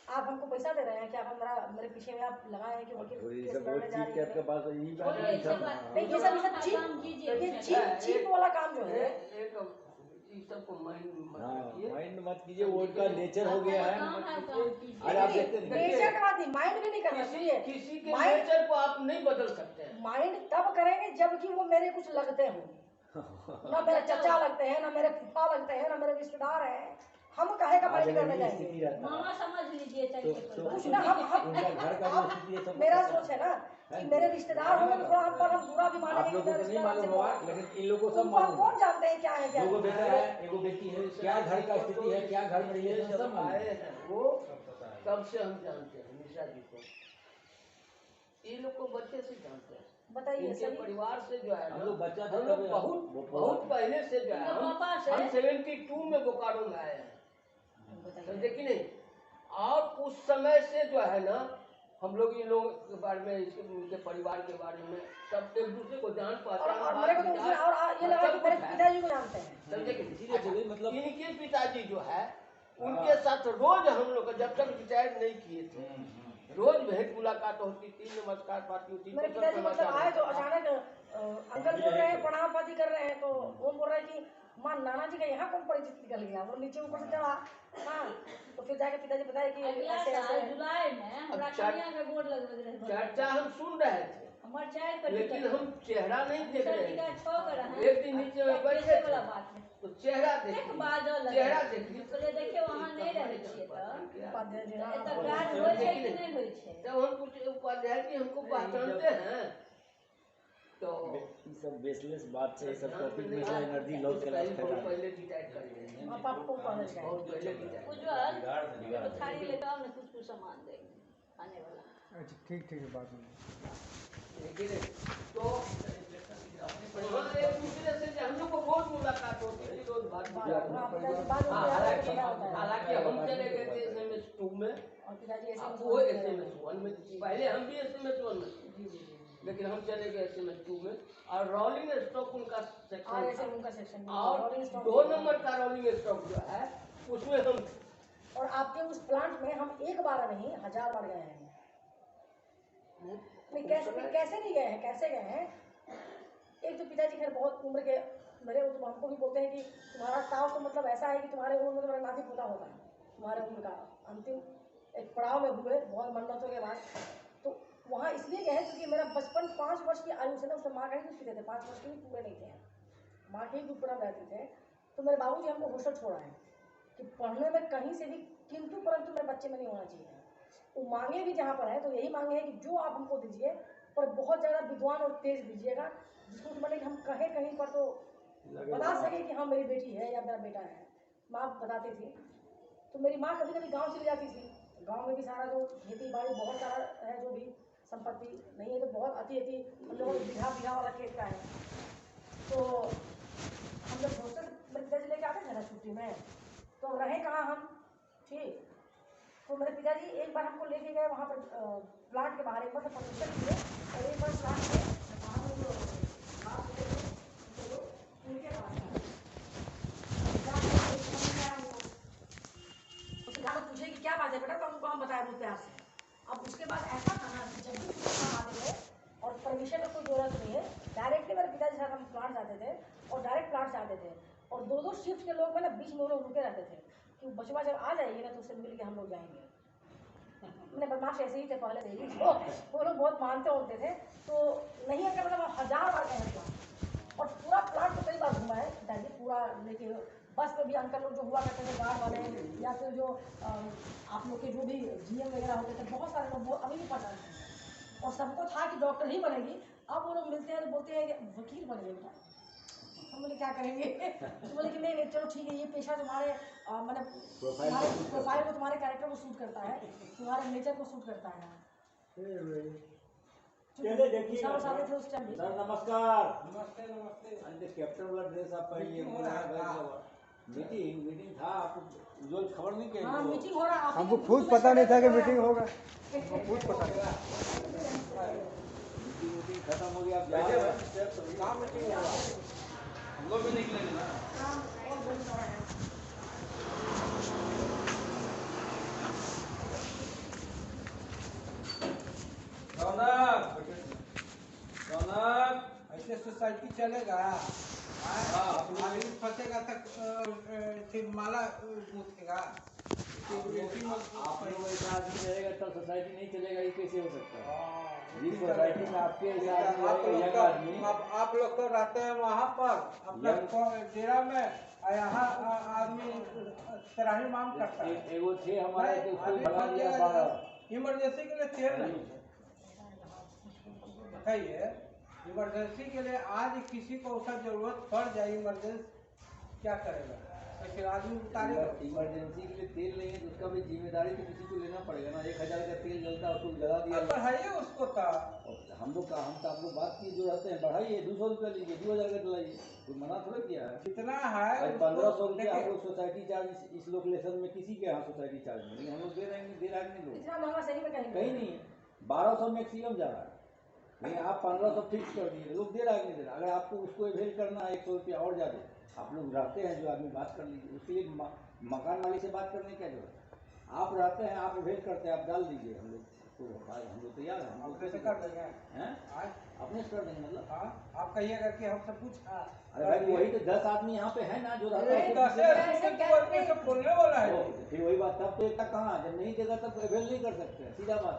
आप हमको पैसा दे रहे हैं कि आप हमारा मेरे पीछे में आप लगाए हैं कि वकील केस लड़ने जा रही है। आपके पास यही बात और है, ये सब बात- नहीं ये सब चीप वाला काम जो है, माइंड मत कीजिए, वो उनका नेचर हो गया है। अरे आप देखते नहीं, नेचर का बात नहीं, माइंड भी नहीं करना चाहिए। किसी के माइंड नेचर को आप नहीं बदल सकते हैं। माइंड तब करेंगे जबकि वो मेरे कुछ लगते हो, ना मेरे चचा लगते हैं, ना मेरे फूफा लगते हैं, ना मेरे रिश्तेदार हैं, हम कहे का माइंड करने जाएंगे। स्थिति रहता मामा है समझ लीजिए चाहिए तो कुछ ना हम उनका घर का जो स्थिति है सब मेरा सोच है ना कि मेरे रिश्तेदार होंगे तो थोड़ा हम पर हम बुरा भी आप मानेंगे लोगों को नहीं मालूम होगा, लेकिन इन लोगों को सब उनको हम मालूम कौन जानते हैं क्या है क्या एगो नहीं। बेटा है, एगो बेटी है, क्या घर का स्थिति है, क्या घर में रिलेशन सब जब मालूम आए है। हैं वो तब से हम जानते हैं निशा जी को, ये लोग को बच्चे से जानते हैं, बताइए इनके सही परिवार से जो है हम ना, लोग बच्चा थे हम लोग तभी बहुत वो बहुत पहले से जो है इनके पापा से- हम 72 में बोकारो में आए हैं, बताइए समझे कि नहीं। और उस समय से जो है ना हम लोग इन लोगों के बारे में, इनके परिवार के बारे में सब एक दूसरे को जान पहचान, और मेरे को तो उसमें और ये लगा कि मेरे पिताजी को जानते हैं। समझे कि इसीलिए तो नहीं। मतलब इनके पिताजी जो है उनके साथ रोज हम लोग जब तक रिटायर नहीं किए थे रोज भेंट मुलाकात होती थी, नमस्कार पाती होती थी। मेरे पिताजी मतलब आए तो अचानक अंकल बोल रहे हैं प्रणाम पाती कर रहे हैं, तो वो बोल रहे हैं कि माँ नाना जी का यहाँ कौन परिचित निकल गया, वो नीचे ऊपर से चढ़ा। हाँ तो फिर जाके पिताजी बताए कि अगला ऐसे साल ऐसे जुलाई में हमरा अच्छा। कन्या के बोर्ड लगबे रहे, चर्चा हम सुन रहे थे हमर चाय पर लेकिन हम चेहरा नहीं देख रहे का थे। 6 कर रहे एक दिन नीचे में बैठे थे वाला बात है, तो चेहरा एक देखिए, बाजल चेहरा देखिए, कहले देखिए वहां नहीं रहे छिए त उपाध्याय जी एत हाँ। काज होय छै कि नहीं होय छै। तब हम कुछ उपाध्याय जी हमको पहचानते हैं, तो ये सब बेसलेस बात से, सब ध्यान टॉपिक में नहीं से आया। एनर्जी लॉस उससे करना पहले बहुत फैला। पहले डिसाइड कर लिए आप आपको पहले से बहुत पहले डिसाइड उज्जवल बिगाड़ से ये बिगाड़ थाली लेकर आओ ना, कुछ सामान देंगे खाने वाला। अच्छा ठीक है बात में लेकिन तो वहाँ एक दूसरे से हम लोग को रोज मुलाकात होती थी, रोज बात हाँ, पिताजी हाँ, बाद में हालांकि हम चले गए थे SMS 2 में, और पिताजी ऐसे अब वो SMS 1 में थी। पहले हम भी SMS 1 में थे, लेकिन हम चले गए SMS 2 में। और रोलिंग स्टॉक उनका और ऐसे सेक्शन उनका सेक्शन था, और 2 नंबर का रोलिंग स्टॉक जो है उसमें हम और आपके उस प्लांट में हम एक बार नहीं 1000 बार गए हैं। नहीं कैसे नहीं गए हैं, कैसे गए हैं? एक तो पिताजी खैर बहुत उम्र के मेरे, तो हमको भी बोलते हैं कि तुम्हारा ताव तो मतलब ऐसा है कि तुम्हारे उम्र में तुम्हारा नाती पोता होता है। तुम्हारे उम्र का अंतिम एक पड़ाव में हुए बहुत मन्नतों के बाद, तो वहाँ इसलिए गए क्योंकि मेरा बचपन 5 वर्ष की आयु से ना उसमें माँ का ही दूध पीते थे, 5 वर्ष के भी पूरे नहीं थे, माँ के ही दूध पर रहते थे। तो मेरे बाबूजी हमको हॉस्टल छोड़ा है कि पढ़ने में कहीं से भी किंतु परंतु मेरे बच्चे में नहीं होना चाहिए। वो मांगे भी जहाँ पर है तो यही मांगे है कि जो आप हमको दीजिए, पर बहुत ज़्यादा विद्वान और तेज दीजिएगा, जिसको तो मतलब हम कहें कहीं पर तो बता सके कि हाँ मेरी बेटी है या मेरा बेटा है। माँ बताती थी। तो मेरी माँ कभी कभी गांव चली जाती थी, गांव में भी सारा जो खेती बाड़ी बहुत सारा है, जो भी संपत्ति नहीं है तो बहुत अति हम लोगों को बीघा वाला खेत का है। तो हम लोग हॉस्टल मेरे पिताजी लेके आते थे ना छुट्टी में, तो रहे कहाँ हम, ठीक। तो मेरे पिताजी एक बार हमको लेके गए वहाँ पर प्लांट के बाहर, एक बार तो परमिशन दिए और एक बार प्लांट के बाहर में जो उनके पास उससे ज़्यादा पूछे कि क्या बात है बेटा, तो हमको हम बताया बहुत प्यार से। अब उसके बाद ऐसा था कि जब भी हम आते थे और परमिशन की कोई जरूरत नहीं है, डायरेक्टली मेरे पिताजी के साथ हम प्लांट जाते थे और डायरेक्ट प्लांट से आते थे। और 2-2 शिफ्ट के लोग में ना बीच में वो लोग रुके रहते थे कि बचवा जब आ जाएगी ना तो उससे मिल के हम लोग जाएंगे। अपने बदमाश ऐसे ही थे पहले से ही, तो वो लोग बहुत मानते होते थे। तो नहीं है मतलब 1000 बार गए प्लांट, और पूरा प्लांट तो कई बार घुमा है पिताजी पूरा। लेकिन बस में भी अंकल लोग जो हुआ करते थे गार्ड वाले, या फिर जो आप लोग के जो भी GM वगैरह होते थे, बहुत सारे लोग वो अभी भी पढ़ रहे थे और सबको था कि डॉक्टर ही बनेगी। अब वो लोग मिलते हैं तो बोलते हैं कि वकील बनेंगे बेटा। हम बोले क्या करेंगे? तो बोले कि नहीं चलो ठीक है, ये पेशा तुम्हारे मतलब तुम्हारे प्रोफाइल को, तुम्हारे कैरेक्टर को सूट करता है, तुम्हारे नेचर को सूट करता है। चलिए देखिए साथ थे उस टाइम भी। सर नमस्कार। नमस्ते। कैप्टन वाला ड्रेस आप पहनिए। मीटिंग था, आपको जो खबर नहीं कही? हाँ मीटिंग हो रहा, हमको खुद पता नहीं था कि मीटिंग होगा, हमको खुद पता नहीं। मीटिंग खत्म हो गई, आप जा रहे हैं? कहाँ मीटिंग हो रहा है? हम लोग भी निकलेंगे ना। और बहुत सारा है। रौनक ऐसे सोसाइटी चलेगा? आदमी फंसेगा तक फिर माला गूंथेगा। आप लोग ऐसा आदमी रहेगा तब सोसाइटी नहीं चलेगा, ये कैसे हो सकता है? जिस सोसाइटी में आपके ऐसा आदमी रहेगा, यंग आदमी, आप लोग तो रहते हैं वहाँ पर अपने डेरा में, और यहाँ आदमी तराही माम करता है। एगो थे हमारे तो उसको भगा दिया 12। इमरजेंसी के लिए तेल नहीं बताइए। इमरजेंसी के लिए आज किसी को उसका जरूरत पड़ जाए, इमरजेंसी क्या करेगा? तो फिर आदमी उतारेगा। इमरजेंसी के लिए तेल नहीं है तो उसका भी जिम्मेदारी तो किसी को लेना पड़ेगा ना। 1000 का तेल जलता है, उसको जला दिया। बढ़ाइए उसको था। हम लोग का, हम तो आप लोग बात की, जो रहते हैं बढ़ाइए, 200 रुपया लीजिए, 2000 का डलाइए, कोई मना थोड़ा किया है। कितना है? आज 1500 रुपया आप लोग सोसाइटी चार्ज इस लोकेशन में किसी के यहाँ सोसाइटी चार्ज नहीं, हम लोग दे रहे हैं, दे रहे हैं लोग इतना महंगा सही में कहीं नहीं है। 1200 मैक्सिमम जा रहा है, नहीं आप 1500 फिक्स कर दिए, लोग दे रहा है नहीं दे रहा। अगर आपको उसको अवेल करना है 100 रुपया और ज़्यादा, आप लोग रहते हैं जो आदमी, बात कर लीजिए। उसके लिए मकान मालिक से बात करने की क्या जरूरत है? आप रहते हैं, आप अवेल करते हैं, आप डाल दीजिए। हम लोग तो भाई हम लोग तैयार हैं, हम लोग कैसे कर देंगे? हैं अपने से कर देंगे मतलब। हाँ, आप कहिएगा कि हमसे पूछा। अरे भाई वही तो 10 आदमी यहाँ पे है ना जो रहता है, बोलने वाला है। फिर वही बात, तब तो एक तक कहाँ, जब नहीं देगा तब अवेल नहीं कर सकते हैं, सीधा बात।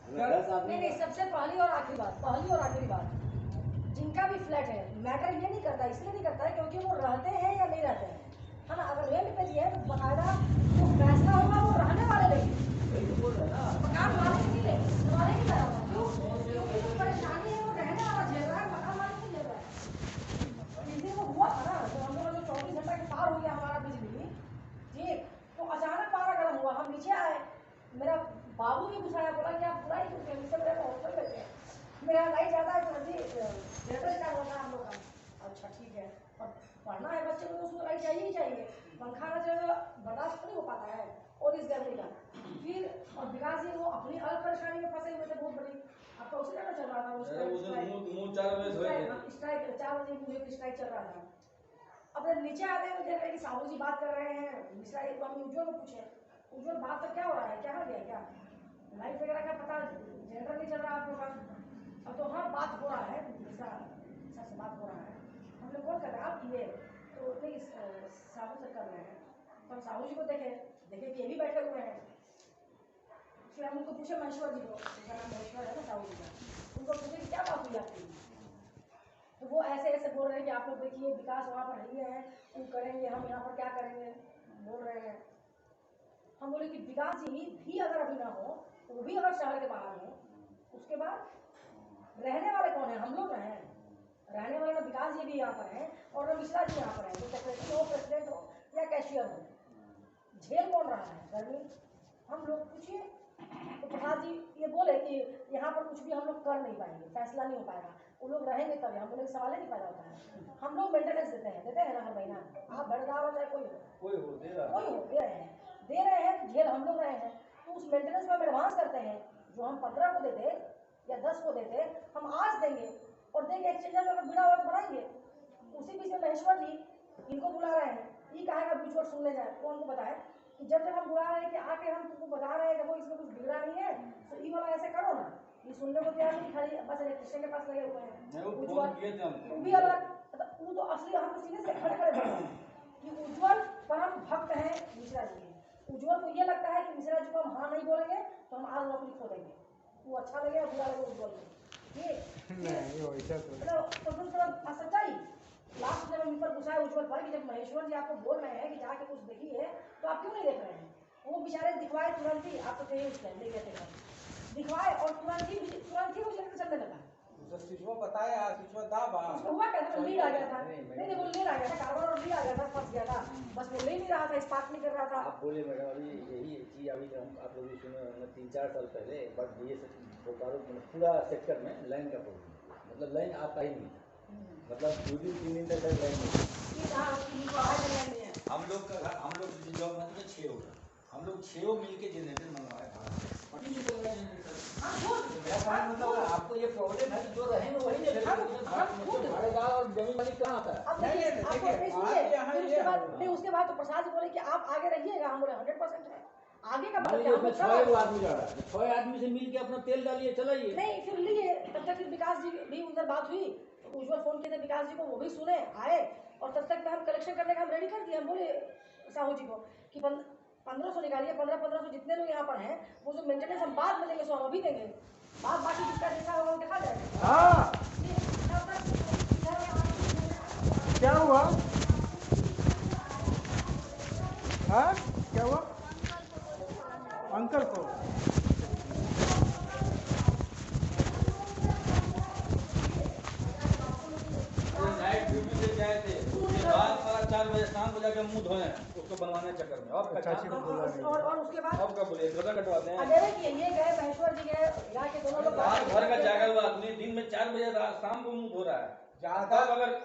अगर 10 आदमी नहीं, सबसे पहली और आखिरी बात, जिनका भी फ्लैट है, मैटर ये नहीं करता, इसलिए नहीं करता है क्योंकि वो रहते हैं या नहीं रहते हैं, है ना। अगर रेंट पे दिए तो बाकायदा जो फैसला होगा वो रहने वाले लेंगे, बोल रहे हैं ना। मकान मालिक नहीं लेंगे, मालिक नहीं करेगा। क्यों? क्योंकि जो परेशानी है वो रहने वाला झेल रहा है, बाबू भी पूछा, बोला कि आप पूरा ही क्यों फैमिली से मेरे हॉस्टल में थे, मेरा लाइट ज़्यादा है तो जी जनरेटर स्टार्ट होता है हम लोग का। अच्छा ठीक है, और पढ़ना है बच्चे को तो उसको लाइट चाहिए ही चाहिए, पंखा ना चलेगा बर्दाश्त नहीं हो पाता है। और इस गर्मी का फिर और विकास जी वो अपनी अलग परेशानी में फंसे हुए थे बहुत बड़ी। आपका उसी का चल रहा था मुँह 4 बजे धोए थे। स्ट्राइक 4 बजे मुझे स्ट्राइक चल रहा था। अब नीचे आते हैं देख रहे कि साहू जी बात कर रहे हैं, मिश्रा जी को हम उज्ज्वल को पूछे, उज्ज्वल बात तो क्या हो रहा है, क्या हो गया, क्या लाइट वगैरह का पता, जनरेटर नहीं चल रहा आप लोग का। अब तो हाँ बात हो रहा है, मिश्रा से बात हो रहा है, हम लोग कौन कर रहे हैं आप किए तो नहीं साहू से कर रहे हैं। तो हम साहू जी को देखे कि ये भी बैठे हुए हैं। फिर हम उनको पूछे महेश्वर जी को, उनका नाम महेश्वर है ना साहू जी का, उनको पूछे कि क्या बात हुई आपकी। तो वो ऐसे ऐसे बोल रहे हैं कि आप लोग देखिए विकास वहाँ पर नहीं है, वो करेंगे, हम यहाँ पर क्या करेंगे बोल रहे हैं। हम बोले कि विकास जी भी अगर अभी ना हो, वो भी अगर शहर के बाहर हो, उसके बाद रहने वाले कौन है, हम लोग हैं। रहने वाले ना विकास जी भी यहाँ पर हैं और न मिश्रा जी यहाँ पर हैं, तो सेक्रेटरी हो, प्रेसिडेंट हो या कैशियर हो, झेल कौन रहा है गर्मी, हम लोग पूछिए। तो प्रसाद जी ये बोले कि यहाँ पर कुछ भी हम लोग कर नहीं पाएंगे, फैसला नहीं हो पाएगा, वो लोग रहेंगे तभी। हम लोग सवाल ही नहीं पैदा होता है, हम लोग मेंटेनेंस देते हैं ना हर महीना, आप भड़दार हो चाहे कोई हो दे रहे हैं, झेल हम लोग रहे हैं। तो उस मेंटेनेंस में हम एडवांस करते हैं, जो हम 15 को देते या 10 को देते हम आज देंगे, और देंगे एक्सचेंजर अगर बिना हुआ तो बढ़ाएंगे। उसी बीच में महेश्वर जी इनको बुला रहे हैं, ये कहेगा बीच वर्ड सुनने जाए, तो उनको बताए कि जब जब हम बुला रहे हैं कि आके हम तुमको बता रहे हैं देखो इसमें कुछ बिगड़ा नहीं है, तो ये वाला ऐसे करो ना, ये सुनने को तैयार नहीं, खाली बस इलेक्ट्रिशियन के पास लगे हुए हैं। वो भी अलग, वो तो असली हमको सीधे से खड़े खड़े बोल रहे हैं कि उज्ज्वल परम भक्त हैं मिश्रा जी के। उज्ज्वल को ये लगता है कि मिश्रा जी को हम हाँ नहीं बोलेंगे तो हम आज नौकरी खो देंगे, वो अच्छा लगेगा बुरा लगेगा उज्ज्वल को, ये सच्चाई। लास्ट जब हम पर पूछा है उज्ज्वल पर कि जब महेश्वर जी आपको बोल रहे हैं कि जाके कुछ देखिए तो आप क्यों नहीं देख रहे हैं, वो बेचारे दिखवाए तुरंत ही, आप तो चाहिए उसके नहीं कहते दिखवाए और तुरंत ही मुझे चलने लगा। सिचुआ बताया, सिचुआ दाबा उसको हुआ क्या था, लीड आ गया था, नहीं वो लीड आ गया था, कार्बन और लीड आ गया था, फंस गया था, बस वो ले नहीं रहा था, स्पार्क नहीं कर रहा था। आप बोले मैडम अभी यही चीज़ अभी हम आप लोग सुने 3-4 साल पहले, बट ये बोकारो पूरा सेक्टर में लाइन का प्रॉब्लम, मतलब लाइन आता ही नहीं, मतलब 2 दिन 3 दिन तक लाइन नहीं। हम लोग जॉब में 6 होगा, हम लोग 6 मिल के जनरेटर मंगवाए, मतलब आपको ये प्रॉब्लम है, जो रहेंगे वही नहीं भाड़ेदार और जमीन मालिक कहाँ आता है। उसके बाद तो प्रसाद जी बोले कि आप आगे रहिएगा, हम बोले 100% है आगे का मतलब 6 आदमी जा रहा है, 6 आदमी से मिल के अपना तेल डालिए चलाइए, नहीं फिर लिए। तब तक फिर विकास जी भी उधर बात हुई, तो उज्ज्वल फोन किए थे विकास जी को, वो भी सुने आए, और तब तक हम कलेक्शन करने का हम रेडी कर दिया। हम बोले साहू जी को कि 1500 निकालिए, 1500 जितने लोग यहाँ पर हैं वो जो मेंटेनेंस हम बाद में देंगे सो हम अभी देंगे, बाद बाकी जिसका देखा होगा वो देखा जाएगा। हाँ क्या हुआ, हाँ क्या हुआ अंकल को, नाइट ड्यूटी से गए थे, उसके बाद 4:30 बजे शाम को जाकर मुंह धोए उसको बनवाने चक्कर में, और उसके बाद अब कब बोलिए गदा कटवाते हैं, अजय कि ये गए महेश्वर जी गए, यहाँ के दोनों लोग घर का जागा हुआ आदमी दिन में 4 बजे शाम को मुंह धो रहा है। ज्यादा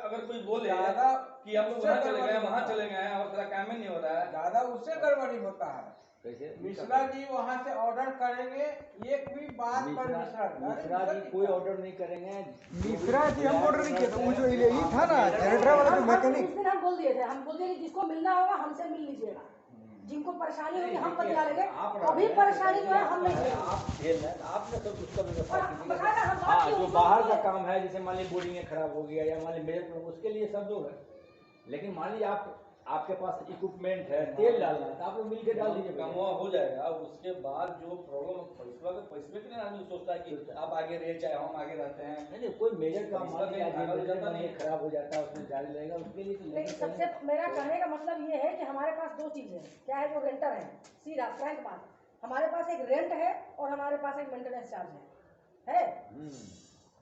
अगर कोई बोले ज्यादा कि हम लोग वहाँ चले गए और तेरा काम ही नहीं हो रहा है, ज्यादा उससे गड़बड़ी होता है। कैसे मिश्रा जी वहाँ से ऑर्डर करेंगे, एक भी बात पर मिश्रा जी कोई ऑर्डर नहीं करेंगे। मिश्रा जी हम ऑर्डर नहीं किए थे, वो जो यही था ना जनरेटर वाला जो मैकेनिक, उस दिन हम बोल दिए थे, हम बोल दिए कि जिसको मिलना होगा हमसे मिल लीजिएगा, जिनको परेशानी होगी हम बदला लेंगे, अभी परेशानी जो है हम नहीं आप झेल रहे हैं, आपने सब उसका व्यवस्था बकायदा हम हाँ, जो बाहर का काम है जैसे मान ली बोर्डिंग खराब हो गया या मान ली मेरे उसके लिए सब लोग है, लेकिन मान ली आपके पास इक्विपमेंट है, तेल डालना है तो आप लोग मिलकर डाल दीजिए, काम हो जाएगा। उसके बाद जो प्रॉब्लम पैसे के लिए आदमी सोचता है कि आप आगे रहे चाहे हम आगे रहते हैं, नहीं कोई मेजर काम खराब हो जाता है उसमें जारी रहेगा, उसके लिए नहीं। सबसे मेरा कहने का मतलब ये है कि हमारे पास 2 चीज़ है, क्या है, जो रेंटर है, सीधा फ्रैंक बात, हमारे पास एक रेंट है और हमारे पास एक मेंटेनेंस चार्ज है।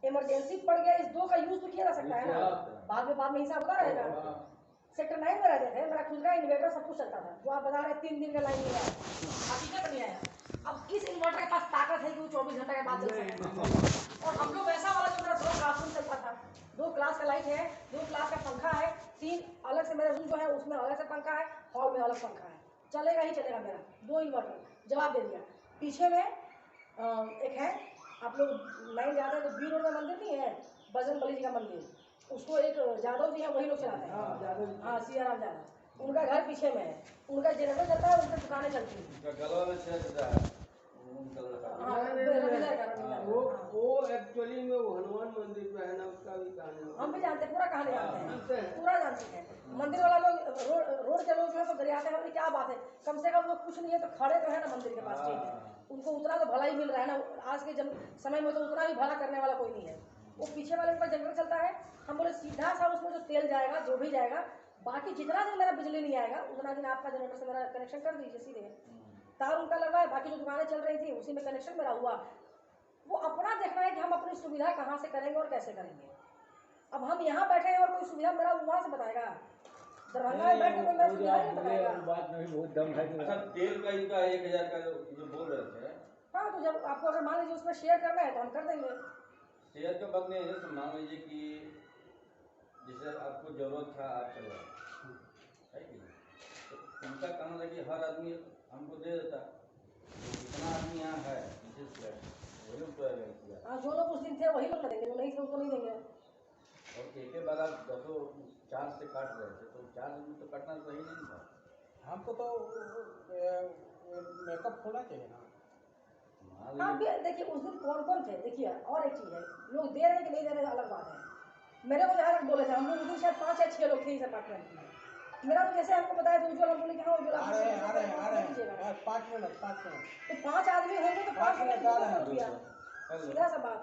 इमरजेंसी पड़ गया, इस 2 का यूज तो किया जा सकता है ना, बाद में हिसाब होता रहेगा। सेक्टर 9 में रहते थे, मेरा खुद का इन्वर्टर सब कुछ चलता था, जो आप बता रहे 3 दिन का लाइन नहीं आया, हकीकत नहीं आया, अब किस इन्वर्टर के पास ताकत है कि वो 24 घंटे के बाद चल सके? और हम लोग ऐसा वाला जो मेरा 2 क्लासरूम चलता था, 2 क्लास का लाइट है, 2 क्लास का पंखा है, 3 अलग से मेरा रूम जो है उसमें अलग से पंखा है, हॉल में अलग पंखा है, चलेगा ही चलेगा मेरा 2 इन्वर्टर। जवाब दे दिया। पीछे में एक है, आप लोग लाइन जाते हैं तो बी रोड में मंदिर नहीं है, बजरंग बली जी का मंदिर, उसको एक यादव जी है वही लोग चलाते हैं। हाँ, सियाराम यादव, उनका घर पीछे में है, उनका जनरेटर चलता है, उनकी दुकानें चलती हैं। गलवा में छेद होता है हाँ, रविंदर का, वो एक्चुअली में वो हनुमान मंदिर पे है ना, उसका भी कहानी हम भी जानते हैं, पूरा कहानी जानते जानते हैं, हैं। पूरा जानते हैं। मंदिर वाला लोग रोड के लोग जो है तो गरियाते हैं, क्या बात है, कम से कम वो कुछ नहीं है तो खड़े तो है ना मंदिर के पास, ठीक है, उनको उतना तो भला ही मिल रहा है ना। आज के समय में तो उतना भी भला करने वाला कोई नहीं है। वो पीछे वाले उनका जनरेटर चलता है, हम बोले सीधा सा उसमें जो तेल जाएगा जो भी जाएगा, बाकी जितना दिन मेरा बिजली नहीं आएगा उतना दिन आपका जनरेटर से मेरा कनेक्शन कर दीजिए सीधे। तार उनका लगा है, बाकी जो दुकानें चल रही थी उसी में कनेक्शन मेरा हुआ। वो अपना देखना है कि हम अपनी सुविधा कहाँ से करेंगे और कैसे करेंगे। अब हम यहाँ बैठे हैं और कोई सुविधा मेरा वहाँ से बताएगा, दरभंगा में बैठ के कोई मेरा सुविधा नहीं बताएगा। बात में भी बहुत दम है। अच्छा, तेल का इनका 1000 का जो बोल रहे थे, हाँ, तो जब आपको अगर मान लीजिए उसमें शेयर करना है तो हम कर देंगे। शेयर का बात नहीं है, तो मान लीजिए कि जैसे आपको जरूरत था, आप चल रहे है कि नहीं? तो उनका कहना था कि हर आदमी हमको दे देता, जितना आदमी यहाँ है विशेष फ्लैट वही लोग तो है। हाँ, जो लोग उस दिन थे वही लोग देंगे, जो नहीं थे उनको नहीं देंगे। और एक के बाद आप 10 चार्ज से काट रहे थे, तो चार्ज में तो कटना सही नहीं था। हमको तो मेकअप होना चाहिए ना। मान आप भी लीजिए देखिए उस दिन कौन कौन थे, देखिए और एक चीज़ है, लोग दे रहे हैं कि नहीं दे रहे हैं अलग बात है। मेरे को जहाँ तक बोले थे, हम लोग उस दिन शायद 5 या 6 लोग थे इस अपार्टमेंट में। मेरा तो जैसे हमको बताया था उज्ज्वल, हम बोले कि हाँ उज्ज्वल आ रहे हैं 5 मिनट। तो 5 आदमी होंगे तो 5 मिनट आ रहे हैं, रुपया, सीधा सा बात।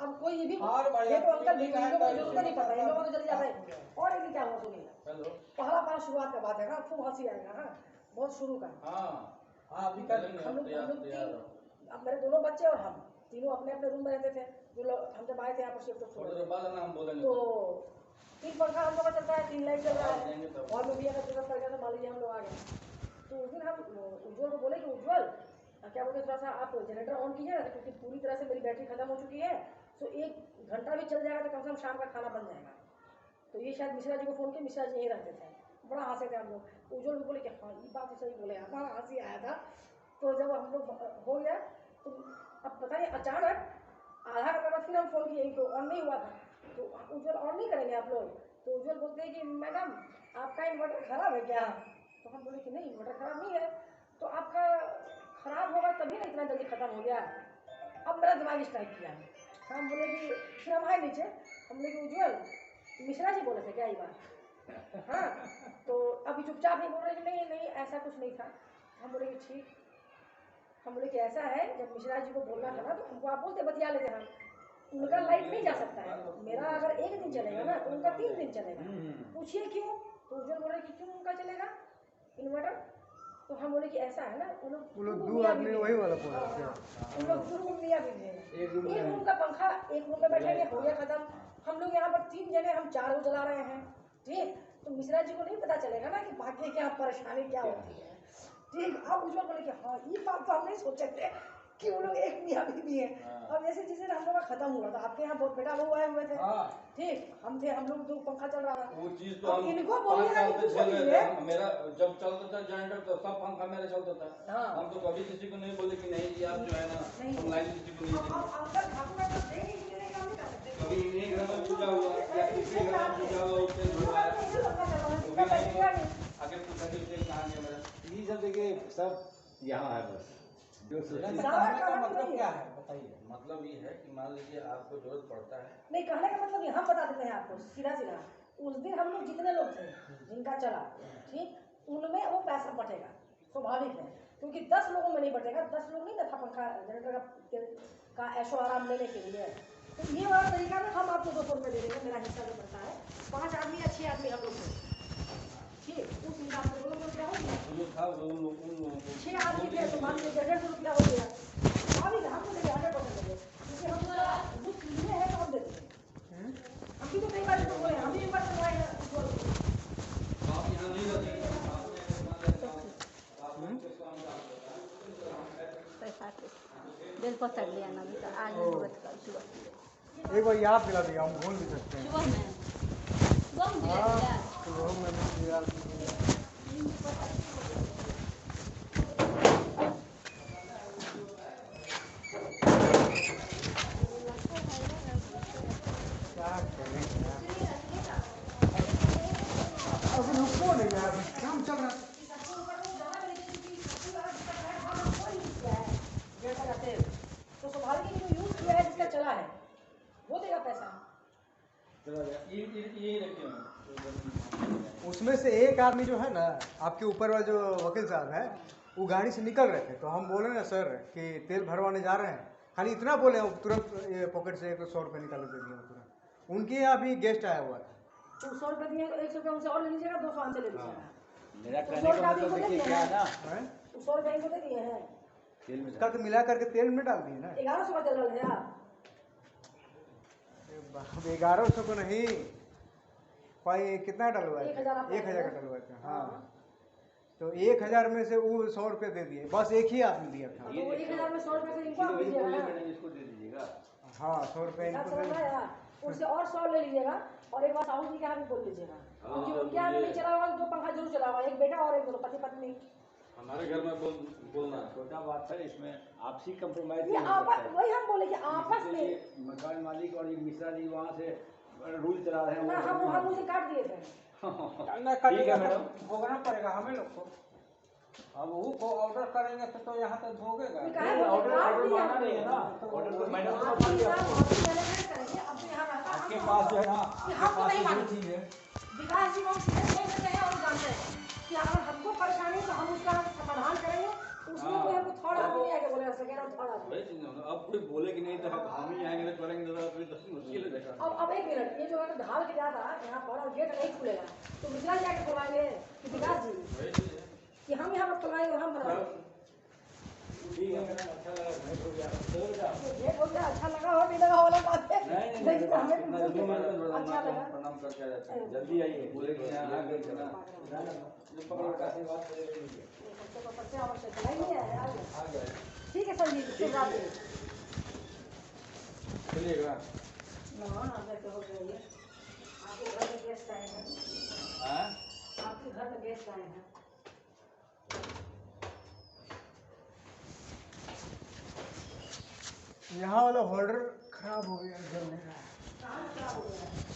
अब कोई ये भी और बढ़िया, ये तो अंकल ठीक है, इन लोगों को जरूरत नहीं पता, इन लोगों को तो जल्दी जाता है। और एक दिन क्या हुआ सुनिए, हेलो, पहला शुरुआत का बात है, हाँ खूब हंसी आएगा, हाँ बहुत शुरू का। हाँ अभी कर हम लोग अब मेरे दोनों बच्चे और हम तीनों अपने अपने रूम में रहते थे, जो लोग हम जब आए थे यहाँ पर शिफ्ट थोड़ी देर बाद ना हम बोलेंगे तो 3 पंखा हम लोग का चलता है, 3 लाइट चल रहा है, जाएंगे तब। और में भी अगर जरूरत पड़ गया तो मान लीजिए हम लोग आ गए। तो उस दिन हम उज्ज्वल को बोले कि उज्ज्वल क्या बोलते, थोड़ा सा आप जनरेटर ऑन कीजिए ना, क्योंकि पूरी तरह से मेरी बैटरी खत्म हो चुकी है, तो 1 घंटा भी चल जाएगा तो कम से कम शाम का खाना बन जाएगा। तो ये शायद मिश्रा जी को फ़ोन किया, मिश्रा जी यहीं रहते थे, बड़ा हंसे थे हम लोग। उज्ज्वल को बोले कि हाँ ये बात तो सही बोले, हमारा हंसी आया था। तो जब हम लोग हो गया तो अब पता नहीं अचानक आधा घंटा बाद फिर हम फ़ोन किए तो ऑन नहीं हुआ था, तो उज्ज्वल ऑन नहीं करेंगे आप लोग? तो उज्ज्वल बोलते हैं कि मैडम आपका इन्वर्टर ख़राब है क्या? तो हम बोले कि नहीं इन्वर्टर ख़राब नहीं है, तो आपका ख़राब होगा तभी ना इतना जल्दी ख़त्म हो गया। अब मेरा दिमाग स्ट्राइक किया, हम बोले कि फिर हम आए नीचे, हम बोले कि उज्ज्वल मिश्रा जी बोले थे क्या ये बात? हाँ, तो अभी चुपचाप नहीं बोल रहे कि नहीं नहीं ऐसा कुछ नहीं था। हम बोले कि ठीक, हम बोले कि ऐसा है, जब मिश्रा जी को बोलना था ना तो हमको आप बोलते बतिया लेते हम, उनका लाइट नहीं जा सकता है, मेरा अगर 1 दिन चलेगा ना तो उनका 3 दिन चलेगा। पूछिए क्यों? तो उज्ज्वल बोल रहे कि क्यों उनका चलेगा इन्वर्टर? तो हम बोले कि ऐसा है ना, वो लोग 2 आदमी वही वाला फोन है। उन लोग 2 रूम लिया भी है, एक रूम में 1 रूम का पंखा 1 रूम में बैठेंगे, हो गया खत्म। हम लोग यहाँ पर 3 जने, हम 4 जला रहे हैं, ठीक। तो मिश्रा जी को नहीं पता चलेगा ना कि बाकी क्या परेशानी क्या होती है, ठीक। अब उज्ज्वल बोले कि हाँ ये बात तो हम नहीं सोचे थे कि वो लोग एक मियाँ बीवी है। अब जैसे जिस दिन हम लोग का खत्म हुआ था, आपके यहाँ बहुत बेटा लोग आए हुए थे, ठीक, हम थे, हम लोग 2 पंखा चल रहा था। वो चीज तो अब हम इनको 5 बोलिए ना साल कि से कुछ झेल रहे बोलिए। थे। मेरा जब चलता था जनरेटर तो सब पंखा मेरा चलता था। हाँ। हम तो कभी किसी को नहीं बोले कि नहीं जी आप जो है ना नहीं। हम लाइन किसी को नहीं अब देंगे। अंकल ठाकुर का तो देंगे ही नहीं, हम नहीं कर सकते। कभी इन्हीं घर में पूजा हुआ या किसी घर में पूजा हुआ उससे जुड़ा है, इसका बैठेगा नहीं। आगे पूछा कि उससे कहाँ गया मेरा। ये सब देखिए सब यहाँ है, बस जो सोचिए। कहने का मतलब क्या है बताइए। मतलब ये है कि मान लीजिए आपको जरूरत पड़ता है, नहीं, कहने का मतलब ये हम बता देते हैं आपको सीधा सीधा। उस दिन हम लोग जितने लोग थे जिनका चला, ठीक, उनमें वो पैसा बटेगा, स्वाभाविक है, क्योंकि 10 लोगों में नहीं बटेगा। 10 लोग नहीं ना था पंखा जनरेटर का ऐशो आराम लेने के लिए। तो ये वाला तरीका में हम आपको 200 रुपये दे देंगे, मेरा हिस्सा जो बनता है। 5 आदमी या 6 आदमी हम लोग थे, ठीक, उस हिसाब से वो लोग क्या हो गया, जो था वो उन लोगों को 6 आदमी थे तो मान लीजिए 150 रुपया हो गया। स्वाभाविक है, हम तो 100% देंगे, क्योंकि हम लोग बुक लिए हैं तो हम देते हैं। हम भी तो कई बार इसको बोले, हम भी एक बार बनवाए हैं उसको। आप यहाँ नहीं रहते, आप बेलपत्र ले आना बेटा, आज नहीं हुआ तो कल सुबह एक बार याद दिला दिया, हम भूल भी सकते हैं। सुबह में दिया हाँ, दिया। तो मैंने याद दिया। क्या करें यार, अभी रुको नहीं यार, काम चल रहा है। तो स्वाभाविक है कि जो यूज किया है, जिसका चला है वो देगा पैसा। यही रखे हैं। उसमें से एक आदमी जो है ना, आपके ऊपर वाला जो वकील साहब है, वो गाड़ी से निकल रहे थे, तो हम बोले ना सर कि तेल भरवाने जा रहे हैं, खाली इतना बोले, वो तुरंत ये पॉकेट से 100 रुपये निकाल के दे दिया तुरंत। उनके यहाँ भी गेस्ट आया हुआ था। तो 100 रुपये दिए, 100 रुपये उनसे और ले लीजिएगा, 200 हमसे ले लीजिएगा। मेरा तो कहने का मतलब देखिए क्या है ना, हैं? 100 रुपये इनको दे दिए हैं, तेल में उसका तो मिला करके तेल में डाल दिए ना। 1100 का चल रहा है आप। 1100 को नहीं, भाई कितना डलवाए थे? 1000 आप 1000 का डलवाए थे। हाँ, तो 1000 में से वो 100 रुपये दे दिए, बस एक ही आदमी दिया था। तो 1000 में 100 रुपये से इनको आप दीजिएगा ना। इसको दे दीजिएगा। हाँ, 100 रुपये हिसाब इनको समझ दे में आया? उनसे और 100 ले लीजिएगा, और एक बार साहू जी के यहाँ भी बोल लीजिएगा, क्योंकि उनके यहाँ भी नहीं चला हुआ, 2 पंखा जरूर चला हुआ, एक बेटा और एक पति पत्नी। हमारे घर में बोलना छोटा बात है, इसमें आपसी कंप्रोमाइज ये आपस, वही हम बोले कि आपस में मकान मालिक और ये मिश्रा जी वहाँ से रूल चला रहे हैं। ना, हम उसे काट दिए थे। ना ठीक है मैडम। भोगना पड़ेगा हमें लोग को। अब वो को ऑर्डर करेंगे तो यहाँ तक भोगेगा। ये काहे नहीं, बोलते? ऑर्डर काट ऑर्डर दिया माना हमने। नहीं है ना, ऑर्डर तो मैडम को आपके मानिए हिसाब आपको। हम मैनेजमेंट करेंगे, अब जो यहाँ रहता है, आपके हम पास जो है ना, कि आपके हम तो पास नहीं जो मानेंगे। चीज़ है, विकास जी को हम सीधे बोल देते हैं और जानते हैं कि अगर हमको परेशानी है तो हम उसका समाधान करेंगे, उसमें कोई हमको थर्ड आदमी नहीं आके बोलेगा, सेकेंड और थर्ड आदमी। वही चीज ना, अब कोई बोले कि नहीं तो हम ही आएंगे तो करेंगे तो फिर तो मुश्किल हो जाएगा। अब 1 मिनट, ये जो है ना ढाल के जाता यहाँ पर और गेट नहीं खुलेगा, तो मिथिला जी आके खुलवाएंगे कि विकास जी वही चीज है। कि हम यहाँ पर खुलवाएंगे, हम बनाएंगे। ठीक है मैडम, अच्छा लगा, भेंट हो गया, चलो जाओ। ये बोलते हैं अच्छा लगा हो नहीं लगा वाला बात है, नहीं, लेकिन हमें इतना बिल्कुल जल्दी मारते हैं, अच्छा लगा। प्रणाम करके आ जाते हैं। जल्दी आइए, बोले कि यहाँ आ गए थे ना, जो पकड़ो का आशीर्वाद ले लीजिए। सबसे आवश्यक है, नहीं है, आ गया। आ गए। ठीक है सर जी, शुभ रात्रि। चलिएगा। मेहमान आकर के हो गए ये, आपके घर में गेस्ट आए हैं, हाँ? आपके घर में गेस्ट आए हैं। यहाँ वाला होल्डर खराब हो गया, जल नहीं रहा है। कहाँ क्या हो गया है?